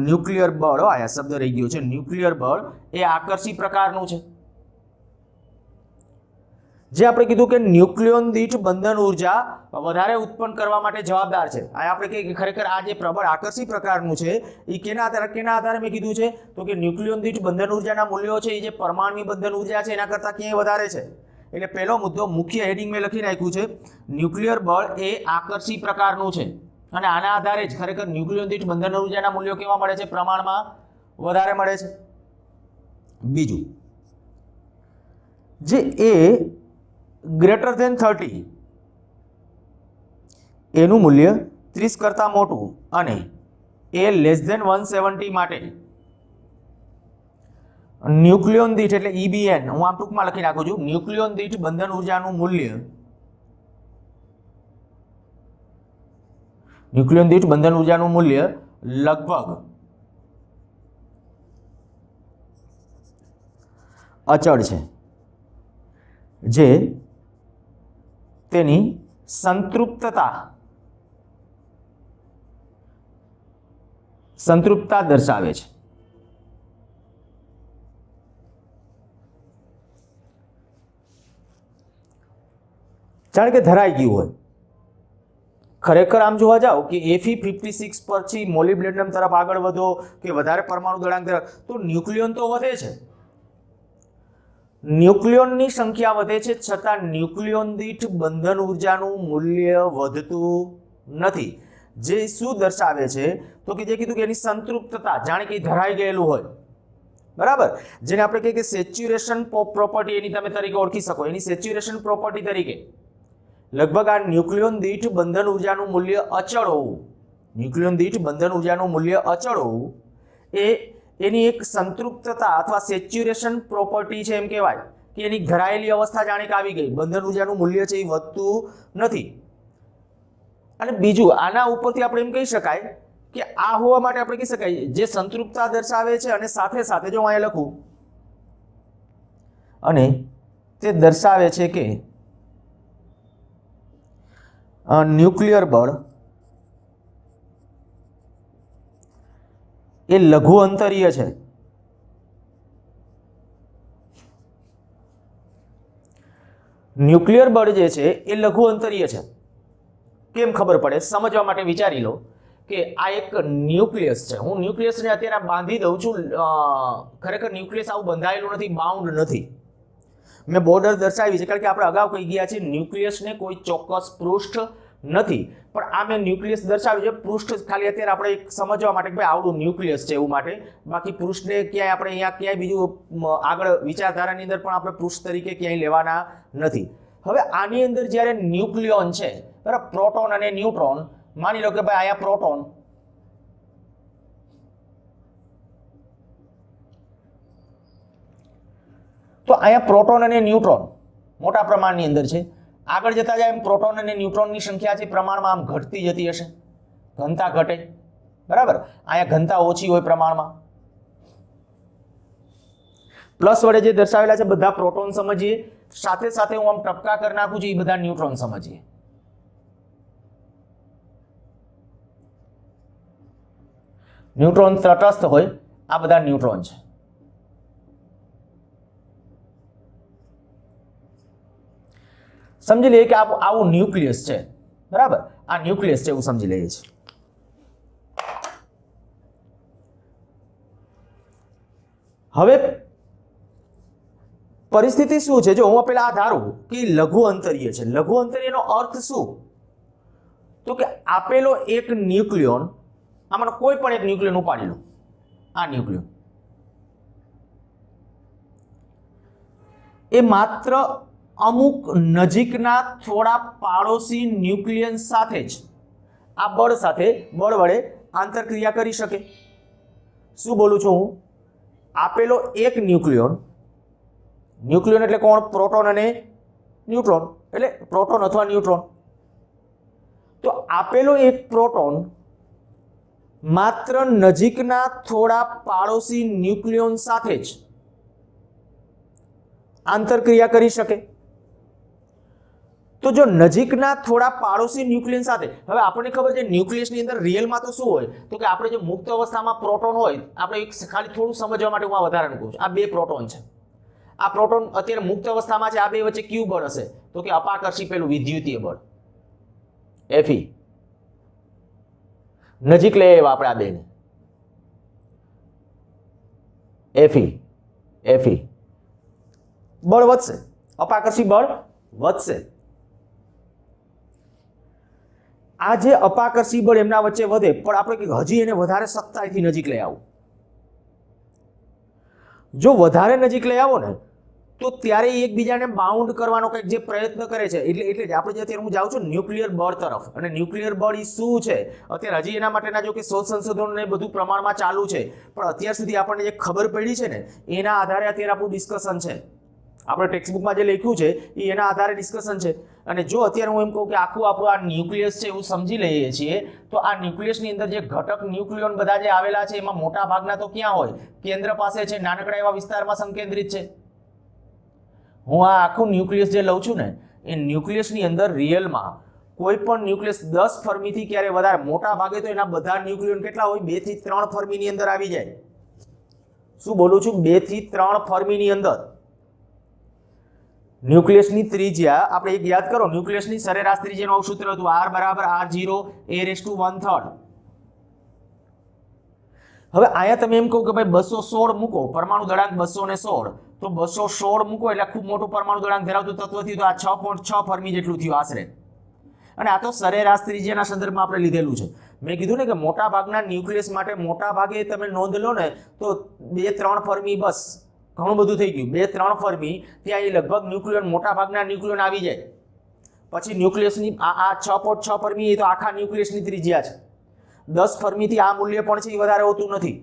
ન્યુક્લિયર બળ, આ શબ્દ રહી ગયો છે, ન્યુક્લિયર બળ એ આકર્ષી પ્રકારનું છે. જે આપણે કીધું કે ન્યુક્લિયોન દીઠ બંધન ઉર્જા વધારે ઉત્પન્ન કરવા માટે જવાબદાર છે. આ આપણે કહીએ કે ખરેખર આ જે પ્રબળ આકર્ષી પ્રકારનું છે એ કેના આધારે મેં કીધું છે તો કે ન્યુક્લિયોન દીઠ બંધન ઉર્જાના મૂલ્યો છે એ જે પરમાણુની બંધન ઉર્જા છે એના કરતાં ક્યાંય વધારે છે. એટલે પહેલો મુદ્દો મુખ્ય હેડિંગ મેં લખી નાખ્યું છે ન્યુક્લિયર બળ એ આકર્ષી પ્રકારનું છે અને આના આધારે જ ખરેખર ન્યુક્લિયોન દીઠ બંધન ઉર્જાના મૂલ્યો કેવા મળે છે? પ્રમાણમાં વધારે મળે છે. બીજું જે એ ગ્રેટર ધેન 30 એનું મૂલ્ય 30 કરતાં મોટું અને એ લેસ ધેન 170 માટે ન્યુક્લિયોન દીઠ એટલે EBN, હું આમ ટૂંકમાં લખી નાખું છું, ન્યુક્લિયોન દીઠ બંધન ઉર્જાનું મૂલ્ય ન્યુક્લિયોન દીઠ બંધન ઉર્જાનું મૂલ્ય લગભગ અચળ છે, જે તેની સંતૃપ્તતા દર્શાવે છે. જાણે કે ધરાઈ ગયું હોય. ખરેખર આમ જોવા જાઓ કે Fe56 પછી મોલિબ્ડેનમ તરફ આગળ વધો કે વધારે પરમાણુ દળાંક તરફ તો ન્યુક્લિયોન તો વધે છે, ન્યુક્લિયોનની સંખ્યા વધે છે છતાં ન્યુક્લિયોન દીઠ બંધન ઉર્જાનું મૂલ્ય વધતું નથી, જે શું દર્શાવે છે તો કે જે કીધું કે એની સંતૃપ્તતા, જાણે કે ધરાઈ ગયેલું હોય, બરાબર, જેને આપણે કહીએ કે સેચ્યુરેશન પ્રોપર્ટી એની તમે તરીકે ઓળખી શકો, એની સેચ્યુરેશન પ્રોપર્ટી તરીકે લગભગ આ ન્યુક્લિયોન દીઠ બંધન ઉર્જાનું મૂલ્ય અચળ હોવું, ન્યુક્લિયોન દીઠ બંધન ઉર્જાનું મૂલ્ય અચળ હોવું એ એની એક સંતૃપ્તતા અથવા સેચ્યુરેશન પ્રોપર્ટી છે, એમ કહેવાય કે એની ઘરાયેલી અવસ્થા જાણે કે આવી ગઈ, બંધન ઉર્જાનું મૂલ્ય છે એ વધતું નથી. અને બીજું આના ઉપરથી આપણે એમ કહી શકાય કે આ હોવા માટે આપણે કહી શકાય જે સંતૃપ્તતા દર્શાવે છે અને સાથે સાથે જો અહીંયા લખું અને તે દર્શાવે છે કે ન્યુક્લિયર બળ એ લઘુ અંતરીય છે. ન્યુક્લિયર બળ જે છે એ લઘુ અંતરીય છે. કેમ ખબર પડે? સમજવા માટે વિચારી લો કે આ એક ન્યુક્લિયસ છે. હું ન્યુક્લિયસને અત્યારે બાંધી દઉં છું. ખરેખર ન્યુક્લિયસ આવું બંધાયેલું નથી, બાઉન્ડ નથી. મેં બોર્ડર દર્શાવી છે કારણ કે આપણે અગાઉ કહી ગયા છે ન્યુક્લિયસને કોઈ ચોક્કસ પૃષ્ઠ નથી, પણ આ મેં ન્યુક્લિયસ દર્શાવ્યું છે. પૃષ્ઠ ખાલી અત્યારે આપણે એક સમજવા માટે કે ભાઈ આવડું ન્યુક્લિયસ છે એવું માટે, બાકી પૃષ્ઠને ક્યાંય આપણે અહીંયા ક્યાંય બીજું આગળ વિચારધારાની અંદર પણ આપણે પૃષ્ઠ તરીકે ક્યાંય લેવાના નથી. હવે આની અંદર જ્યારે ન્યુક્લિયોન છે, બરાબર, પ્રોટોન અને ન્યુટ્રોન, માની લો કે ભાઈ અહીંયા પ્રોટોન તો અહીંયા પ્રોટોન અને ન્યુટ્રોન મોટા પ્રમાણની અંદર છે. આગળ જતા જાય એમ પ્રોટોન અને ન્યુટ્રોનની સંખ્યા છે પ્રમાણમાં આમ ઘટતી જતી હશે, ઘનતા ઘટે, બરાબર. અહીંયા ઘનતા ઓછી હોય પ્રમાણમાં. પ્લસ વડે જે દર્શાવેલા છે બધા પ્રોટોન સમજીએ, સાથે સાથે હું આમ ટપકા કરી નાખું છું એ બધા ન્યુટ્રોન સમજીએ. ન્યુટ્રોન તટસ્થ હોય, આ બધા ન્યુટ્રોન છે. સમજી લઈએ કે આવું ન્યુક્લિયસ છે, બરાબર. આ ન્યુક્લિયસ છે એવું સમજી લઈએ છીએ. હવે પરિસ્થિતિ શું છે? જો હું પેલા આ ધારું કે લઘુ અંતરીય છે, લઘુ અંતરીયનો અર્થ શું? તો કે આપેલો એક ન્યુક્લિયોન, આમાંનો કોઈ પણ એક ન્યુક્લિયોન ઉપાડી લો, આ ન્યુક્લિયોન એ માત્ર અમુક નજીકના થોડા પાડોશી ન્યુક્લિયન સાથે જ આ બળ સાથે બળ વડે આંતરક્રિયા કરી શકે. શું બોલું છું હું? આપેલો એક ન્યુક્લિયોન, ન્યુક્લિયોન એટલે કોણ? પ્રોટોન અને ન્યુટ્રોન, એટલે પ્રોટોન અથવા ન્યુટ્રોન. તો આપેલો એક પ્રોટોન માત્ર નજીકના થોડા પાડોશી ન્યુક્લિયોન સાથે જ આંતરક્રિયા કરી શકે. તો જો નજીકના થોડા પાડોશી ન્યુક્લિયન સાથે, હવે આપણને ખબર છે ન્યુક્લિયસની અંદર રિયલમાં તો શું હોય, તો કે આપણે જે મુક્ત અવસ્થામાં પ્રોટોન હોય, આપણે એક ખાલી થોડું સમજવા માટે હું આ વધારાનું કહું છું. આ બે પ્રોટોન છે, આ પ્રોટોન અત્યારે મુક્ત અવસ્થામાં છે. આ બે વચ્ચે કયું બળ હશે? તો કે અપાકર્ષી પેલું વિદ્યુતીય બળ, Fe. નજીક લઈ આવ્યા આપણે આ બેને, Fe બળ વધશે, અપાકર્ષી બળ વધશે. આ જે અપાકર્ષી બળ એમના વચ્ચે વધે, પણ આપણે હજી એને વધારે સખ્તાઈથી નજીક લઈ આવો. જો વધારે નજીક લઈ આવો ને તો ત્યારે એકબીજાને બાઉન્ડ કરવાનો કંઈક જે પ્રયત્ન કરે છે. એટલે જ આપણે અત્યારે હું જાઉં છું ન્યુક્લિયર બળ તરફ. અને ન્યુક્લિયર બળ એ શું છે અત્યારે હજી એના માટેના જો કે શોધ સંશોધનો ને બધું પ્રમાણમાં ચાલુ છે, પણ અત્યાર સુધી આપણને જે ખબર પડી છે ને એના આધારે અત્યારે આપણું ડિસ્કશન છે. આપણે ટેક્સ્ટબુકમાં જે લખ્યું છે એ એના આધારે ડિસ્કશન છે. અને જો અત્યારે હું એમ કહું કે આખું આપણું આ ન્યુક્લિયસ છે એવું સમજી લઈએ છીએ, તો આ ન્યુક્લિયસની અંદર જે ઘટક ન્યુક્લિયોન બધા જે આવેલા છે એમાં મોટા ભાગના તો ક્યાં હોય? કેન્દ્ર પાસે છે, નાનકડા એવા વિસ્તારમાં સંકેન્દ્રિત છે. હું આ આખું ન્યુક્લિયસ જે લઉં છું ને એ ન્યુક્લિયસની અંદર રિયલમાં કોઈ પણ ન્યુક્લિયસ 10 ફર્મીથી ક્યારે વધારે, મોટા ભાગે તો એના બધા ન્યુક્લિયોન કેટલા હોય? 2 થી 3 ફર્મીની અંદર આવી જાય. શું બોલું છું? 2 થી 3 ફર્મીની અંદર. ન્યુક્લિયસની ત્રિજ્યા આપણે એક યાદ કરો, ન્યુક્લિયસની સરેરાશ ત્રિજ્યાનું સૂત્ર હતું R = R0 a⁻⁴. હવે અહીંયા તમે એમ કહો કે ભાઈ 216 મૂકો, પરમાણુ દળાંક 216, તો 216 મૂકો એટલે ખૂબ મોટું પરમાણુ દળાંક ધરાવતું તત્વ થયું, તો આ 6.6 ફર્મી જેટલું થયું આશરે. અને આ તો સરેરાશ ત્રિજ્યાના સંદર્ભમાં આપણે લીધેલું છે. મેં કીધું ને કે મોટા ભાગના ન્યુક્લિયસ માટે મોટા ભાગે તમે નોંધ લો ને તો 2-3 ફર્મી, બસ ઘણું બધું થઈ ગયું. 2-3 ફર્મી ત્યાં એ લગભગ ન્યુક્લિયન, મોટા ભાગના ન્યુક્લિયન આવી જાય. પછી ન્યુક્લિયસની આ 6.6 ફર્મી એ તો આખા ન્યુક્લિયસની ત્રિજ્યા છે. 10 ફર્મીથી આ મૂલ્ય પણ છે એ વધારે હોતું નથી.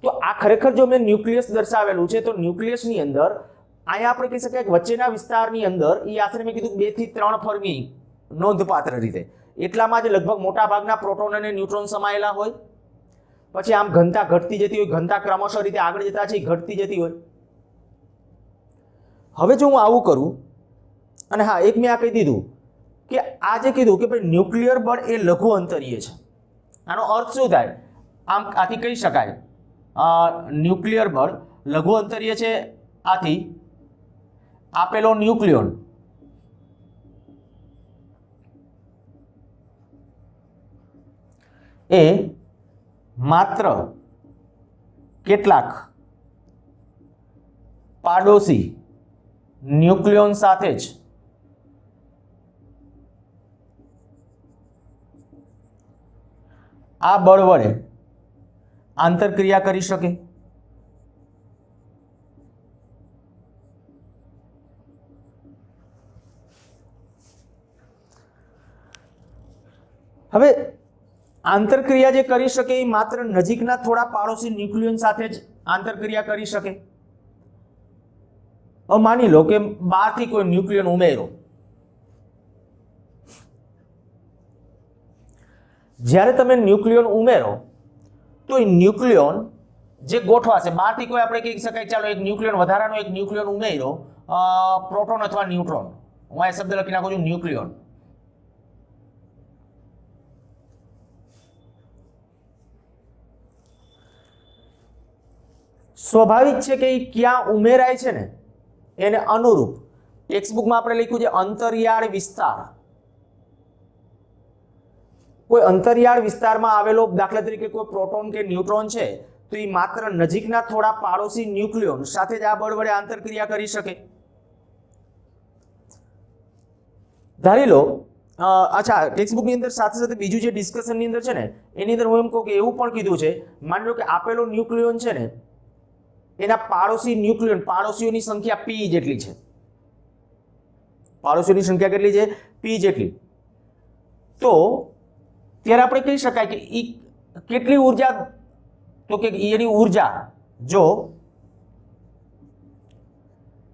તો આ ખરેખર જો મેં ન્યુક્લિયસ દર્શાવેલું છે, તો ન્યુક્લિયસની અંદર અહીંયા આપણે કહી શકાય કે વચ્ચેના વિસ્તારની અંદર એ આશરે મેં કીધું 2 થી 3 ફર્મી નોંધપાત્ર રીતે, એટલામાં જ લગભગ મોટા ભાગના પ્રોટોન અને ન્યુટ્રોન સમાયેલા હોય. પછી આમ ઘનતા ઘટતી જતી હોય, ઘનતા ક્રમશઃ રીતે આગળ જતા છે એ ઘટતી જતી હોય. હવે જો હું આવું કરું, અને હા એક મેં આ કહી દીધું કે આ જે કીધું કે ભાઈ ન્યુક્લિયર બળ એ લઘુ અંતરીય છે. આનો અર્થ શું થાય? આમ આથી કહી શકાય ન્યુક્લિયર બળ લઘુ અંતરીય છે. આથી આપેલો ન્યુક્લિયોન એ માત્ર કેટલાક પાડોશી ન્યુક્લિયોન સાથે જ આ બળ વડે આંતરક્રિયા કરી શકે. હવે આંતરક્રિયા જે કરી શકે એ માત્ર નજીકના થોડા પાડોશી ન્યુક્લિયન સાથે જ આંતરક્રિયા કરી શકે. હવે માની લો કે બહારથી કોઈ ન્યુક્લિયન ઉમેરો, જ્યારે તમે ન્યુક્લિયન ઉમેરો તો એ ન્યુક્લિયન જે ગોઠવાશે, બહારથી કોઈ આપણે કહી શકાય ચાલો એક ન્યુક્લિયન વધારાનો એક ન્યુક્લિયન ઉમેરો, પ્રોટોન અથવા ન્યુટ્રોન, હું આ શબ્દ લખી નાખું છું ન્યુક્લિયન. સ્વાભાવિક છે કે એ ક્યાં ઉમેરાય છે ને એને અનુરૂપ ટેક્સ્ટબુકમાં આપણે લખ્યું છે અંતરિયાળ વિસ્તાર. કોઈ અંતરિયાળ વિસ્તારમાં આવેલો, દાખલા તરીકે કોઈ પ્રોટોન કે ન્યુટ્રોન છે, તો એ માત્ર નજીકના થોડા પાડોશી ન્યુક્લિયોન સાથે જ આ બળ વડે આંતરક્રિયા કરી શકે. ધારી લો, અચ્છા ટેક્સ્ટબુકની અંદર સાથે સાથે બીજું જે ડિસ્કશનની અંદર છે ને એની અંદર હું એમ કહું કે એવું પણ કીધું છે, માની લો કે આપેલો ન્યુક્લિયોન છે ને એના પાડોશી ન્યુક્લિયોન, પાડોશીઓની સંખ્યા p જેટલી છે. પાડોશીઓની સંખ્યા કેટલી છે? p જેટલી. તો ત્યારે આપણે કહી શકાય કે ઈ કેટલી ઉર્જા, તો કે એની ઉર્જા જો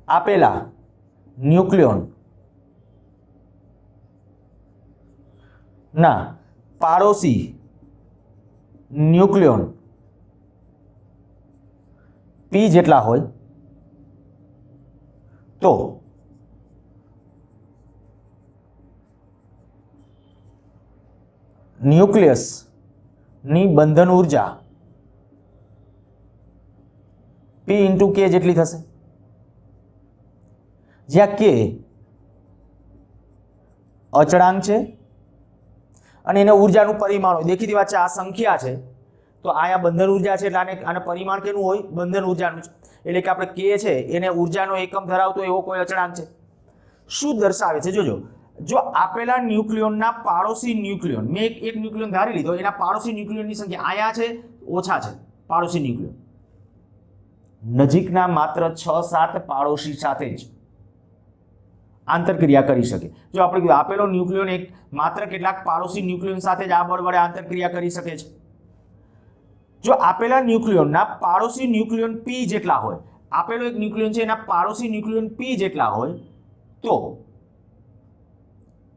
આપેલા ન્યુક્લિયોન ના પાડોશી ન્યુક્લિયોન p જેટલા હોય તો ન્યુક્લિયસ ની બંધન ઉર્જા p × k જેટલી થશે, જ્યાં k અચળાંક છે અને એને ઉર્જાનું પરિમાણ હોય. દેખીતી વાત છે, આ સંખ્યા છે તો આયા બંધન ઉર્જા છે એટલે આને પરિમાણ કેનું હોય? બંધન ઉર્જાનું છે. એટલે કે આપણે k છે એને ઉર્જાનો એકમ ધરાવતો એવો કોઈ અચળાંક છે. શું દર્શાવે છે? જોજો, જો આપેલા ન્યુક્લિયોનના પાડોશી ન્યુક્લિયોન, મેં એક ન્યુક્લિયોન ધારી લીધો, એના પાડોશી ન્યુક્લિયોનની સંખ્યા આયા છે, ઓછા છે પાડોશી ન્યુક્લિયોન, નજીકના માત્ર 6-7 પાડોશી સાથે જ આંતરક્રિયા કરી શકે. જો આપણે આપેલો ન્યુક્લિયોન એક માત્ર કેટલાક પાડોશી ન્યુક્લિયોન સાથે જ આ બળ વડે આંતરક્રિયા કરી શકે છે. જો આપેલા ન્યુક્લિયોનના પાડોશી ન્યુક્લિયોન p જેટલા હોય, આપેલો એક ન્યુક્લિયોન છે એના પાડોશી ન્યુક્લિયોન p જેટલા હોય, તો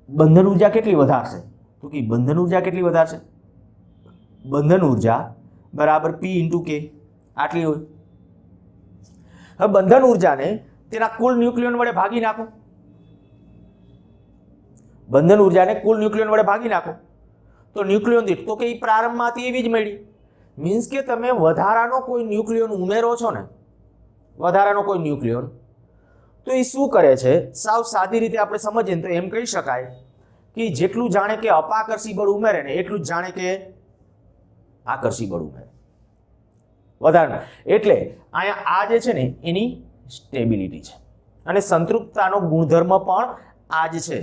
બંધન ઉર્જા કેટલી વધારશે? તો કે બંધન ઉર્જા કેટલી વધારશે? બંધન ઉર્જા બરાબર p × k આટલી હોય. હવે બંધન ઉર્જાને તેના કુલ ન્યુક્લિયોન વડે ભાગી નાખો. બંધન ઉર્જાને કુલ ન્યુક્લિયોન વડે ભાગી નાખો તો ન્યુક્લિયોન દીઠ, તો કે એ પ્રારંભમાં હતી એવી જ મળી. મીન્સ કે તમે વધારાનો કોઈ ન્યુક્લિયોન ઉમેરો છો ને, વધારાનો કોઈ ન્યુક્લિયોન, તો એ શું કરે છે? સાવ સાદી રીતે આપણે સમજીએ તો એમ કહી શકાય કે જેટલું જાણે કે અપાકર્ષી બળ ઉમેરે ને એટલું જ જાણે કે આકર્ષી બળ ઉમેરે વધારે. એટલે અહીંયા આ જે છે ને એની સ્ટેબિલિટી છે અને સંતૃપ્તતાનો ગુણધર્મ પણ આ જ છે.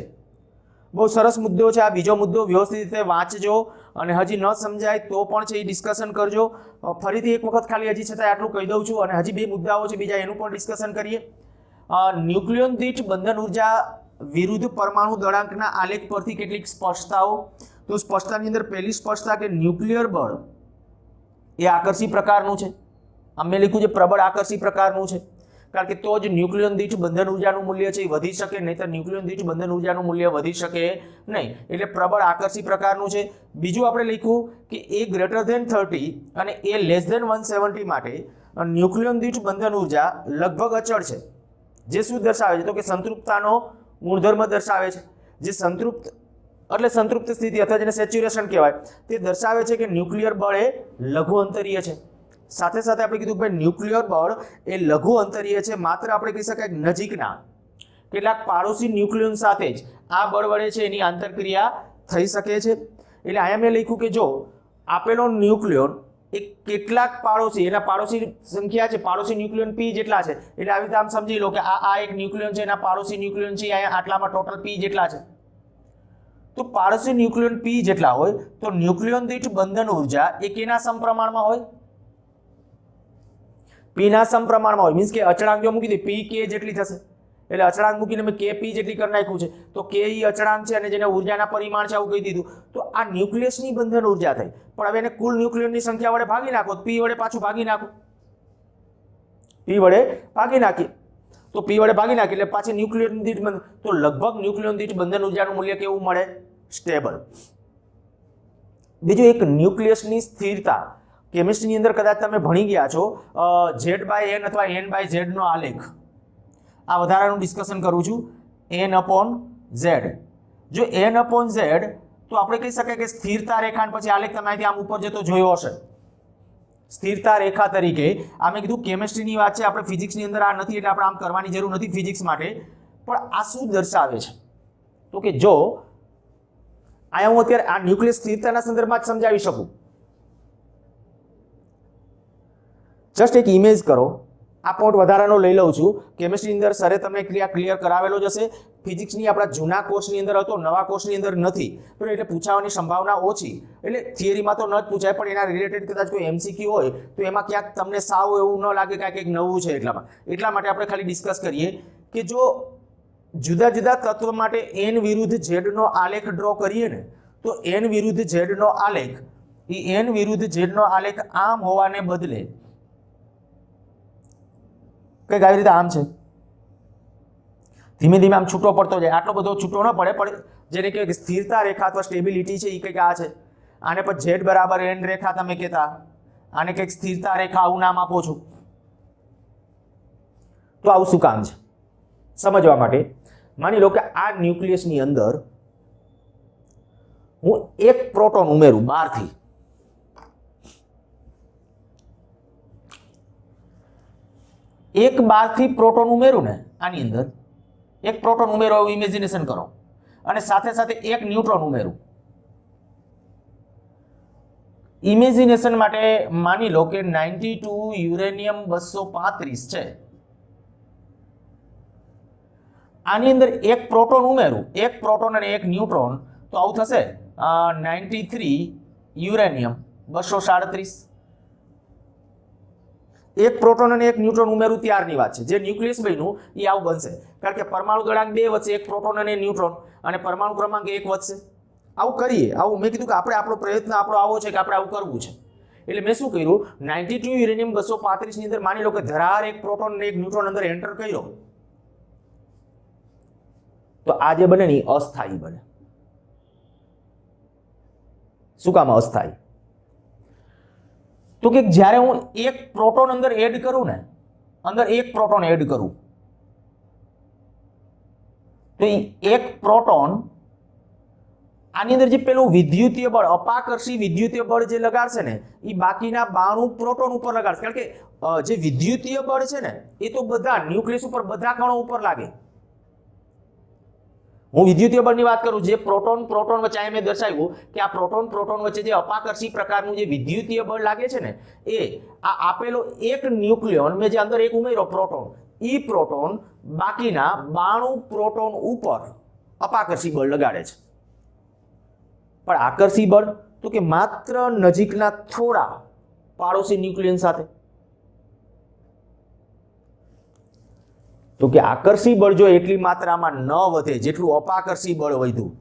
બહુ સરસ મુદ્દો છે આ. બીજો મુદ્દો વ્યવસ્થિત રીતે વાંચજો અને હજી ન સમજાય તો પણ છે એ ડિસ્કશન કરજો. ફરીથી એક વખત ખાલી હજી છતાં આટલું કહી દઉં છું અને હજી બે મુદ્દાઓ છે બીજા, એનું પણ ડિસ્કશન કરીએ. ન્યુક્લિયોન દીઠ બંધન ઉર્જા વિરુદ્ધ પરમાણુ દળાંકના આલેખ પરથી કેટલીક સ્પષ્ટતાઓ. તો સ્પષ્ટતાની અંદર પહેલી સ્પષ્ટતા કે ન્યુક્લિયર બળ એ આકર્ષી પ્રકારનું છે. અમે લખ્યું છે પ્રબળ આકર્ષી પ્રકારનું છે, કારણ કે તો જ ન્યુક્લિયોન દીઠ બંધન ઉર્જાનું મૂલ્ય છે એ વધી શકે, નહીં તો ન્યુક્લિયોન દીઠ બંધન ઉર્જાનું મૂલ્ય વધી શકે નહીં. એટલે પ્રબળ આકર્ષી પ્રકારનું છે. બીજું આપણે લખ્યું કે એ ગ્રેટર ધેન 30 અને એ લેસ ધેન 170 માટે ન્યુક્લિયોન દીઠ બંધન ઉર્જા લગભગ અચળ છે. જે શું દર્શાવે છે? તો કે સંતૃપ્તતાનો ગુણધર્મ દર્શાવે છે. જે સંતૃપ્ત એટલે સંતૃપ્ત સ્થિતિ અથવા જેને સેચ્યુરેશન કહેવાય તે દર્શાવે છે કે ન્યુક્લિયર બળ એ લઘુ અંતરીય છે. સાથે સાથે આપણે કીધું કે ભાઈ ન્યુક્લિયર બળ એ લઘુ અંતરીય છે, માત્ર આપણે કહી શકાય નજીકના કેટલાક પાડોશી ન્યુક્લિયોન સાથે જ આ બળ વડે છે એની આંતરક્રિયા થઈ શકે છે. એટલે અહીંયા મેં લખ્યું કે જો આપેલો ન્યુક્લિયોન એ કેટલાક પાડોશી, એના પાડોશી સંખ્યા છે, પાડોશી ન્યુક્લિયોન P જેટલા છે. એટલે આવી રીતે આમ સમજી લો કે આ એક ન્યુક્લિયોન છે, એના પાડોશી ન્યુક્લિયોન છે અહીંયા આટલામાં ટોટલ P જેટલા છે. તો પાડોશી ન્યુક્લિયોન P જેટલા હોય તો ન્યુક્લિયોન દીઠ બંધન ઉર્જા એ કેના સમપ્રમાણમાં હોય? P ના સમપ્રમાણમાં હોય. મીન્સ કે અચળાંક જો મૂકી દે P K જેટલી થશે, એટલે અચળાંક મૂકીને મેં K P જેટલી કરી નાખ્યું છે. તો K એ અચળાંક છે અને જેને ઉર્જાના પરિમાણ છે આવું કહી દીધું. તો આ ન્યુક્લિયસની બંધન ઉર્જા થઈ, પણ હવે એને કુલ ન્યુક્લિયોનની સંખ્યા વડે ભાગી નાખો, P વડે પાછું ભાગી નાખો, P વડે ભાગી નાખીએ તો P વડે ભાગી નાખી એટલે પાછી ન્યુક્લિયોન દીઠ બંધન, તો લગભગ ન્યુક્લિયોન દીઠ બંધન ઉર્જાનું મૂલ્ય કેવું મળે? સ્ટેબલ. બીજું એક ન્યુક્લિયસની સ્થિરતા. કેમિસ્ટ્રીની અંદર કદાચ તમે ભણી ગયા છો Z/N અથવા N/Z નો આલેખ. આ વધારાનું ડિસ્કશન કરું છું. N/Z. જો N/Z તો આપણે કહી શકાય કે સ્થિરતા રેખા, પછી આલેખ તમે અહીંથી આમ ઉપર જતો જોયો હશે સ્થિરતા રેખા તરીકે. આ મેં કીધું કેમિસ્ટ્રીની વાત છે, આપણે ફિઝિક્સની અંદર આ નથી એટલે આપણે આમ કરવાની જરૂર નથી ફિઝિક્સ માટે. પણ આ શું દર્શાવે છે? તો કે જો અહીંયા હું અત્યારે આ ન્યુક્લિયસ સ્થિરતાના સંદર્ભમાં જ સમજાવી શકું. જસ્ટ એક ઇમેજ કરો. આ પોઈન્ટ વધારાનો લઈ લઉં છું. કેમિસ્ટ્રીની અંદર સરે તમને ક્લિયર કરાવેલો જ હશે. ફિઝિક્સની આપણા જૂના કોર્સની અંદર હતો, નવા કોર્સની અંદર નથી, પણ એટલે પૂછાવાની સંભાવના ઓછી. એટલે થિયરીમાં તો ન જ પૂછાય, પણ એના રિલેટેડ કદાચ કોઈ MCQ હોય તો એમાં ક્યાંક તમને સાવ એવું ન લાગે કે કંઈક નવું છે. એટલા માટે આપણે ખાલી ડિસ્કસ કરીએ કે જો જુદા જુદા તત્વ માટે N વિરુદ્ધ Z નો આલેખ ડ્રો કરીએ ને, તો N વિરુદ્ધ Z નો આલેખ એ N વિરુદ્ધ Z નો આલેખ આમ હોવાને બદલે કંઈક આવી રીતે આમ છે. ધીમે ધીમે આમ છૂટો પડતો જાય. આટલો બધો છૂટો ન પડે, પણ જેને કે સ્થિરતા રેખા અથવા સ્ટેબિલિટી છે એ કંઈક આ છે. આને પછી Z = N રેખા તમે કહેતા, આને કંઈક સ્થિરતા રેખા આવું નામ આપો છો. તો આવું શું કામ છે સમજવા માટે માની લો કે આ ન્યુક્લિયસની અંદર હું એક પ્રોટોન ઉમેરું બહારથી. એક બહારથી પ્રોટોન ઉમેરું ને આની અંદર, એક પ્રોટોન ઉમેરો એવું ઇમેજિનેશન કરો, અને સાથે સાથે એક ન્યુટ્રોન ઉમેરું. ઇમેજિનેશન માટે માની લો કે 92 યુરેનિયમ 235 છે. આની અંદર એક પ્રોટોન ઉમેરું, એક પ્રોટોન અને એક ન્યુટ્રોન, તો આવું થશે 93 યુરેનિયમ 237. એક પ્રોટોન અને એક ન્યુટ્રોન ઉમેરું ત્યારની વાત છે. જે ન્યુક્લિયસ બન્યું એ આવું બનશે, કારણ કે પરમાણુ દળાંક 2 વધશે, એક પ્રોટોન અને ન્યુટ્રોન, અને પરમાણુ ક્રમાંક 1 વધશે. આવું કરીએ. આવું મેં કીધું કે આપણે આપણો પ્રયત્ન આપણો આવો છે કે આપણે આવું કરવું છે. એટલે મેં શું કર્યું, 92 યુરેનિયમ 235 ની અંદર માની લો કે ધરાર એક પ્રોટોન અને એક ન્યુટ્રોન અંદર એન્ટર કર્યો, તો આ જે બને ને એ અસ્થાયી બને. શું કામ અસ્થાયી? તો કે જ્યારે હું એક પ્રોટોન અંદર એડ કરું ને, અંદર એક પ્રોટોન એડ કરું, તો એક પ્રોટોન આની અંદર જે પેલું વિદ્યુતીય બળ, અપાકર્ષી વિદ્યુતીય બળ જે લગાડશે ને એ બાકીના 92 પ્રોટોન ઉપર લગાડશે. કારણ કે જે વિદ્યુતીય બળ છે ને એ તો બધા ન્યુક્લિયસ ઉપર બધા કણો ઉપર લાગે, હું વિદ્યુતીય બળની વાત કરું, જે પ્રોટોન પ્રોટોન વચ્ચે અહીંયા મેં દર્શાવ્યું કે આ પ્રોટોન પ્રોટોન વચ્ચે જે અપાકર્ષી પ્રકારનું જે વિદ્યુતીય બળ લાગે છે ને, એ આ આપેલો એક ન્યુક્લિયોન મેં જે અંદર એક ઉમેર્યો પ્રોટોન, ઈ પ્રોટોન બાકીના 92 પ્રોટોન ઉપર અપાકર્ષી બળ લગાડે છે. પણ આકર્ષી બળ તો કે માત્ર નજીકના થોડા પાડોશી ન્યુક્લિયન સાથે. તો કે આકર્ષી બળ જો એટલી માત્રામાં ન વધે જેટલું અપાકર્ષી બળ વધ્યું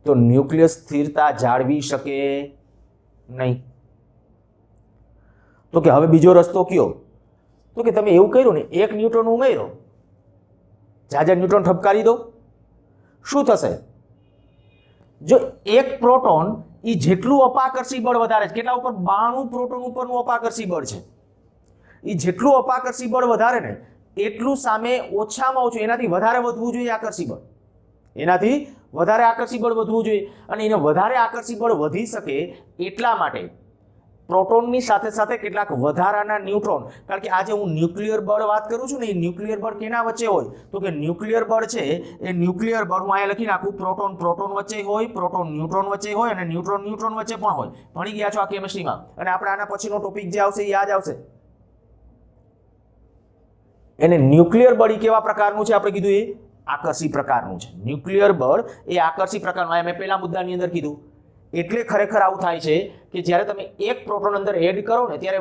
તો ન્યુક્લિયસ સ્થિરતા જાળવી શકે નહીં. તો કે હવે બીજો રસ્તો કયો? તો કે તમે એવું કર્યું ને, એક ન્યુટ્રોન ઉમેર્યો, જાજા ન્યુટ્રોન ઠપકારી દો, શું થશે? જો એક પ્રોટોન એ જેટલું અપાકર્ષી બળ વધારે છે, કેટલા ઉપર? 92 પ્રોટોન ઉપરનું અપાકર્ષી બળ છે. એ જેટલું અપાકર્ષી બળ વધારે ને એટલું સામે ઓછામાં ઓછું એનાથી વધારે વધવું જોઈએ આકર્ષી બળ, એનાથી વધારે આકર્ષી બળ વધવું જોઈએ. અને એને વધારે આકર્ષી બળ વધી શકે એટલા માટે પ્રોટોનની સાથે સાથે કેટલાક વધારાના ન્યુટ્રોન, કારણ કે આજે હું ન્યુક્લિયર બળ વાત કરું છું ને, એ ન્યુક્લિયર બળ કેના વચ્ચે હોય? તો કે ન્યુક્લિયર બળ છે એ ન્યુક્લિયર બળ હું અહીંયા લખી નાખું, પ્રોટોન પ્રોટોન વચ્ચે હોય, પ્રોટોન ન્યુટ્રોન વચ્ચે હોય અને ન્યુટ્રોન ન્યુટ્રોન વચ્ચે પણ હોય. ભણી ગયા છો આ કેમિસ્ટ્રીમાં, અને આપણે આના પછીનો ટોપિક જે આવશે એ યાદ આવશે. એને ન્યુક્લિયર બળ કેવા પ્રકારનું છે? આપણે કીધું એ આકર્ષી પ્રકારનું છે. ન્યુક્લિયર બળ એ આકર્ષી પ્રકારનું, મેં પહેલા મુદ્દાની અંદર કીધું. એટલે ખરેખર આવું થાય છે કે જ્યારે તમે એક પ્રોટોન અંદર એડ કરો ને, ત્યારે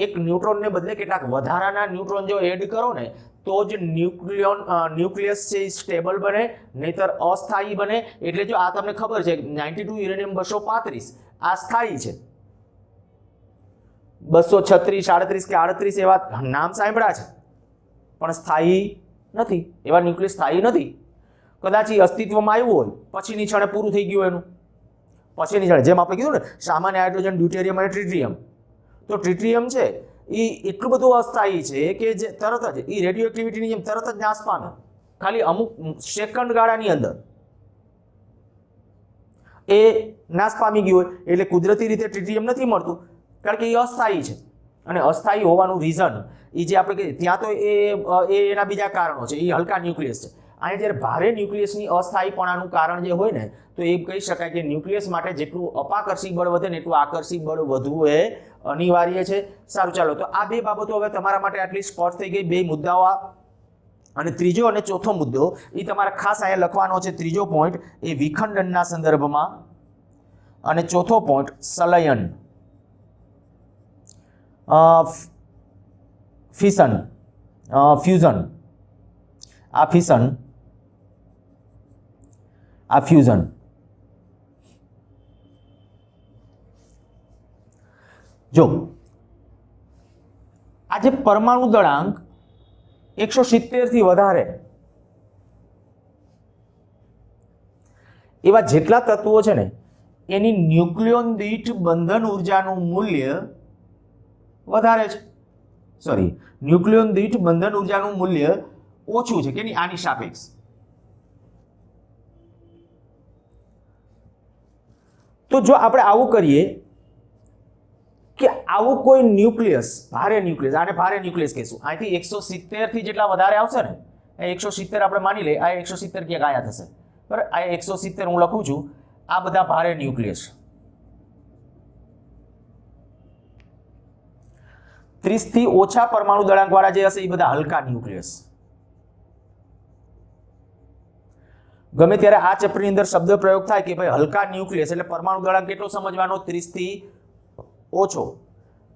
એક ન્યુટ્રોનને બદલે કેટલાક વધારાના ન્યુટ્રોન જો એડ કરો ને તો જ ન્યુક્લિયસ છે એ સ્ટેબલ બને, નહીતર અસ્થાયી બને. એટલે જો આ તમને ખબર છે 92 યુરેનિયમ 235 આ સ્થાયી છે, 236 37 કે 38 એવા નામ સાંભળ્યા છે, પણ સ્થાયી નથી. એવા ન્યુક્લિયસ સ્થાયી નથી. કદાચ એ અસ્તિત્વમાં આવ્યું હોય પછીની ક્ષણે પૂરું થઈ ગયું એનું, પછીની ક્ષણે. જેમ આપણે કીધું ને સામાન્ય હાઇડ્રોજન, ડ્યુટેરિયમ અને ટ્રિટિયમ, તો ટ્રિટિયમ છે એ એટલું બધું અસ્થાયી છે કે જે તરત જ એ રેડિયો એક્ટિવિટીની જેમ તરત જ નાશ પામે, ખાલી અમુક સેકન્ડ ગાળાની અંદર એ નાશ પામી ગયું હોય. એટલે કુદરતી રીતે ટ્રિટિયમ નથી મળતું, કારણ કે એ અસ્થાયી છે. અને અસ્થાયી હોવાનું રીઝન એ જે આપણે કહીએ ત્યાં તો એ એના બીજા કારણો છે, એ હલકા ન્યુક્લિયસ છે. અને જ્યારે ભારે ન્યુક્લિયસની અસ્થાયીપણાનું કારણ જે હોય ને, તો એ કહી શકાય કે ન્યુક્લિયસ માટે જેટલું અપાકર્ષી બળ વધે ને એટલું આકર્ષી બળ વધવું એ અનિવાર્ય છે. સારું, ચાલો તો આ બે બાબતો હવે તમારા માટે આટલી સ્પષ્ટ થઈ ગઈ, બે મુદ્દાઓ. અને ત્રીજો અને ચોથો મુદ્દો એ તમારે ખાસ અહીંયા લખવાનો છે. ત્રીજો પોઈન્ટ એ વિખંડનના સંદર્ભમાં, અને ચોથો પોઈન્ટ સંલયન, ફિશન, ફ્યુઝન. આ ફિશન, આ ફ્યુઝન. જો આજે પરમાણુ દળાંક 170 થી વધારે એવા જેટલા તત્વો છે ને, એની ન્યુક્લિયોન દીઠ બંધન ઉર્જાનું મૂલ્ય વધારે છે. સોરી, ન્યુક્લિયોન દીઠ બંધન ઉર્જાનું મૂલ્ય ઓછું છે કે આની સાપેક્ષ. તો જો આપણે આવું કરીએ કે આવું કોઈ ન્યુક્લિયસ, ભારે ન્યુક્લિયસ, આને ભારે ન્યુક્લિયસ કહીશું, અહીંથી 170 થી જેટલા વધારે આવશે ને, એ 170 આપણે માની લઈએ, આ 170 ક્યાંક આયા થશે, બરાબર? આ 170 હું લખું છું, આ બધા ભારે ન્યુક્લિયસ. 30 થી ઓછા પરમાણુ દળાંક વાળા જે હશે એ બધા હલકા ન્યુક્લિયસ. ગમે ત્યારે આ ચેપ્ટરની અંદર શબ્દ પ્રયોગ થાય કે ભાઈ હલકા ન્યુક્લિયસ એટલે પરમાણુ દળાંક કેટલો સમજવાનો? 30 થી ઓછો.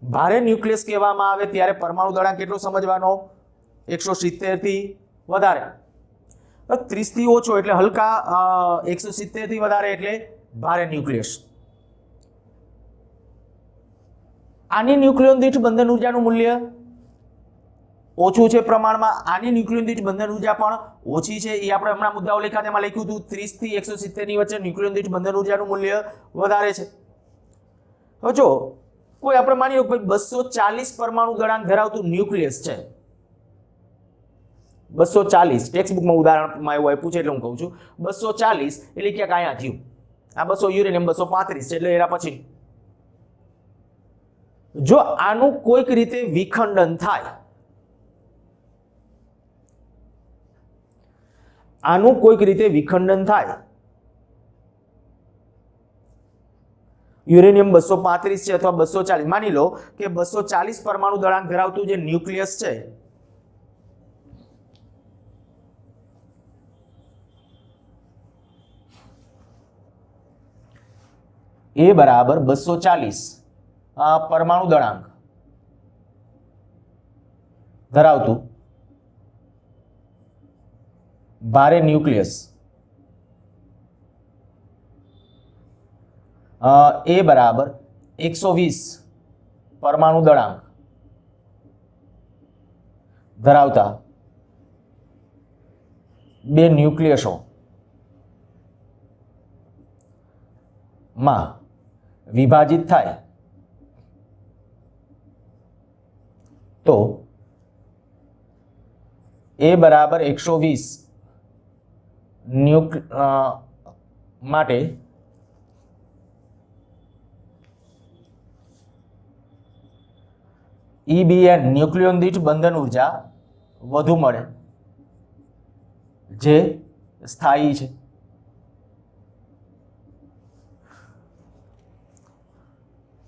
ભારે ન્યુક્લિયસ કહેવામાં આવે ત્યારે પરમાણુ દળાંક કેટલો સમજવાનો? 170 થી વધારે. 30 થી ઓછો એટલે હલકા, 170 થી વધારે એટલે ભારે ન્યુક્લિયસ. આની ન્યુક્લિયોન દીઠ બંધન ઉર્જાનું મૂલ્ય ઓછું છે પ્રમાણમાં, આની ન્યુક્લિયોન દીઠ બંધન ઉર્જા પણ ઓછી છે. એ આપણે હમણાં મુદ્દાઓ લખ્યા તેમાં લખ્યું હતું 30 થી 170 ની વચ્ચે ન્યુક્લિયોન દીઠ બંધન ઉર્જાનું મૂલ્ય વધારે છે. હવે જો કોઈ આપણે માની લો કે 240 પરમાણુ દળાંક ધરાવતું ન્યુક્લિયસ છે, 240, ટેક્સ્ટ બુકમાં ઉદાહરણમાં એવું આપ્યું છે એટલે હું કહું છું 240 એટલે ક્યાંક અહીંયા થયું. આ 200 યુરેનિયમ 235 છે એટલે એના પછી જો આનું કોઈક રીતે વિખંડન થાય, આનું કોઈક રીતે વિખંડન થાય, યુરેનિયમ 235 છે અથવા 240, માની લો કે 240 પરમાણુ દળાંક ધરાવતું જે ન્યુક્લિયસ છે એ બરાબર 240 પરમાણુ દળાંક ધરાવતું ભારે ન્યુક્લિયસ એ બરાબર 120 પરમાણુ દળાંક ધરાવતા બે ન્યુક્લિયસો માં વિભાજિત થાય તો એ બરાબર 120 માટે EBN ન્યુક્લિયોન દીઠ બંધન ઉર્જા વધુ મળે જે સ્થાયી છે.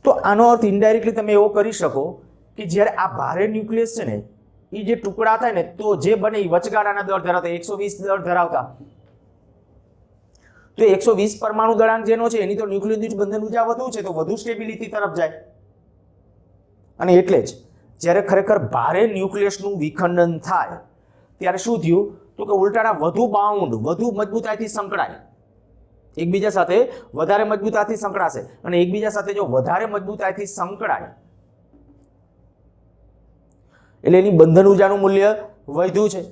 તો આનો અર્થ ઇનડાયરેક્ટલી તમે એવો કરી શકો કે જ્યારે આ ભારે ન્યુક્લિયસ છે ને એ જે ટુકડા થાય ને તો જે બને એ વચગાળાના દર ધરાવતા 120 દર ધરાવતા, તો 120 પરમાણુ દળાંક જેનો છે એની તો ન્યુક્લિયન દીઠ બંધન ઉર્જા વધુ છે તો વધુ સ્ટેબિલિટી તરફ જાય. અને એટલે જ જ્યારે ખરેખર ભારે ન્યુક્લિયસનું વિખંડન થાય ત્યારે શું થયું તો કે ઉલટાના વધુ બાઉન્ડ, વધુ મજબૂતાઈથી સંકળાય, એકબીજા સાથે વધારે મજબૂતાઈથી સંકળાશે અને એકબીજા સાથે જો વધારે મજબૂતાઈથી સંકળાય એટલે એની બંધન ઉર્જાનું મૂલ્ય વધ્યું છે.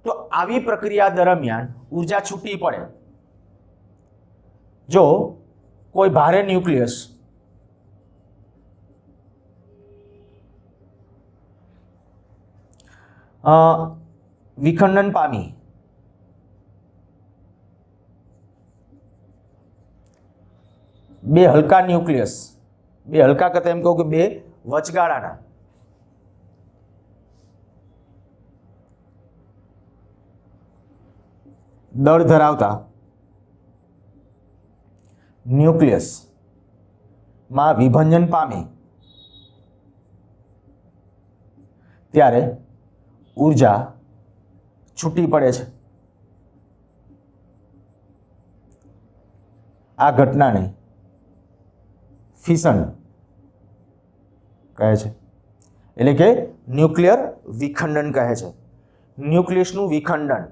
તો આવી પ્રક્રિયા દરમિયાન ઉર્જા છૂટી પડે. જો કોઈ ભારે ન્યુક્લિયસ વિખંડન પામી બે હલકા ન્યુક્લિયસ, બે હલકા કરતા એમ કહું કે બે વચગાળાના દળ ધરાવતા ન્યુક્લિયસ માં વિભંજન પામે ત્યારે ઉર્જા છૂટી પડે છે. આ ઘટનાને ફિશન કહે છે, એટલે કે ન્યુક્લિયર વિખંડન કહે છે. ન્યુક્લિયસનું વિખંડન.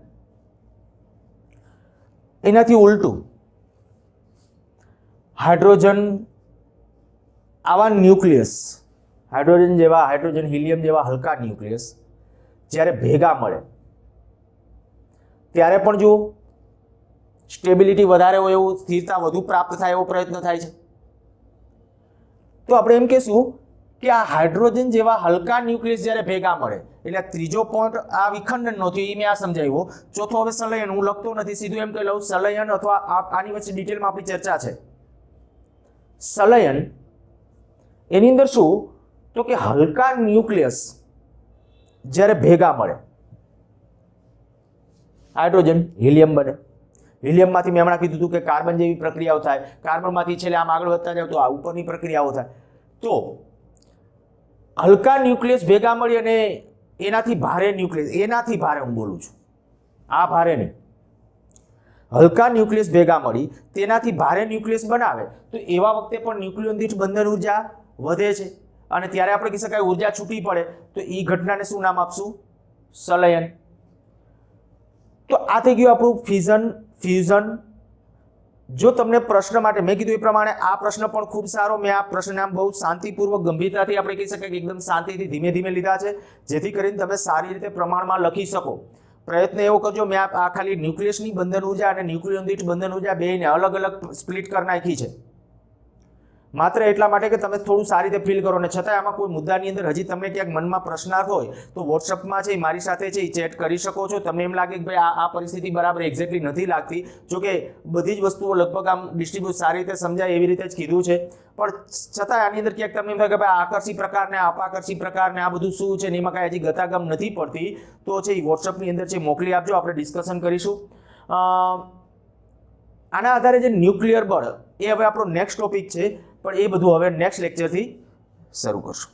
એનાથી ઉલટું હાઇડ્રોજન, આવા ન્યુક્લિયસ હાઇડ્રોજન હિલિયમ જેવા હલકા ન્યુક્લિયસ જ્યારે ભેગા મળે ત્યારે પણ જો સ્ટેબિલિટી વધારે હોય એવું, સ્થિરતા વધુ પ્રાપ્ત થાય એવો પ્રયત્ન થાય છે. તો આપણે એમ કહેશું કે આ હાઇડ્રોજન જેવા હલકા ન્યુક્લિયસ જ્યારે ભેગા મળે એટલે ત્રીજો પોઈન્ટ આ વિખંડનનો થયો એ મેં આ સમજાવ્યો. ચોથો હવે સંલયન, હું લખતો નથી, સીધું એમ કહી લઉં સંલયન, અથવા આની વચ્ચે ડિટેલમાં આપણી ચર્ચા છે. સંલયન એની અંદર શું તો કે હલકા ન્યુક્લિયસ જ્યારે ભેગા મળે, હાઇડ્રોજન હિલિયમ બને, હિલિયમમાંથી મેં હમણાં કીધું હતું કે કાર્બન જેવી પ્રક્રિયાઓ થાય, કાર્બનમાંથી છેલ્લે આમ આગળ વધતા જાવ તો આ ઉપરની પ્રક્રિયાઓ થાય. તો હલકા ન્યુક્લિયસ ભેગા મળી અને એનાથી ભારે ન્યુક્લિયસ, એનાથી ભારે હું બોલું છું, આ ભારે નહીં, હલકા ન્યુક્લિયસ ભેગા મળી તેનાથી ભારે ન્યુક્લિયસ બનાવે તો એવા વખતે પણ ન્યુક્લિયોન દીઠ બંધન ઉર્જા વધે છે અને ત્યારે આપણે કહી શકાય ઉર્જા છૂટી પડે. તો એ ઘટનાને શું નામ આપશું? સંલયન. તો આ થઈ ગયું આપણું ફ્યુઝન. જો તમને પ્રશ્ન માટે મેં કીધું એ પ્રમાણે આ પ્રશ્ન પણ ખૂબ સારો, મેં આ પ્રશ્નને આમ બહુ શાંતિપૂર્વક, ગંભીરતાથી આપણે કહી શકાય કે એકદમ શાંતિથી ધીમે ધીમે લીધા છે જેથી કરીને તમે સારી રીતે પ્રમાણમાં લખી શકો. પ્રયત્ન એવો કરજો, મેં આ ખાલી ન્યુક્લિયસની બંધન ઉર્જા અને ન્યુક્લિયોન દીઠ બંધન ઉર્જા બેને અલગ અલગ સ્પ્લિટ કરી નાખી છે માત્ર એટલા માટે કે તમે થોડું સારી રીતે ફીલ કરો. ને છતાંય આમાં કોઈ મુદ્દાની અંદર હજી તમને ક્યાંક મનમાં પ્રશ્નાર્થ હોય તો વોટ્સઅપમાં છે મારી સાથે છે એ ચેટ કરી શકો છો. તમને એમ લાગે કે ભાઈ આ પરિસ્થિતિ બરાબર એક્ઝેક્ટલી નથી લાગતી, જોકે બધી જ વસ્તુઓ લગભગ આમ ડિસ્ટ્રીબ્યુટ સારી રીતે સમજાય એવી રીતે જ કીધું છે, પણ છતાંય આની અંદર ક્યાંક તમને એમ થાય કે ભાઈ આકર્ષી પ્રકારને અપાકર્ષી પ્રકારને આ બધું શું છે ને એમાં કાંઈ હજી ગતાગમ નથી પડતી તો છે એ વોટ્સઅપની અંદર છે મોકલી આપજો, આપણે ડિસ્કશન કરીશું. આના આધારે જે ન્યુક્લિયર બળ એ હવે આપણો નેક્સ્ટ ટોપિક છે, પણ એ બધું હવે નેક્સ્ટ લેક્ચરથી શરૂ કરશું.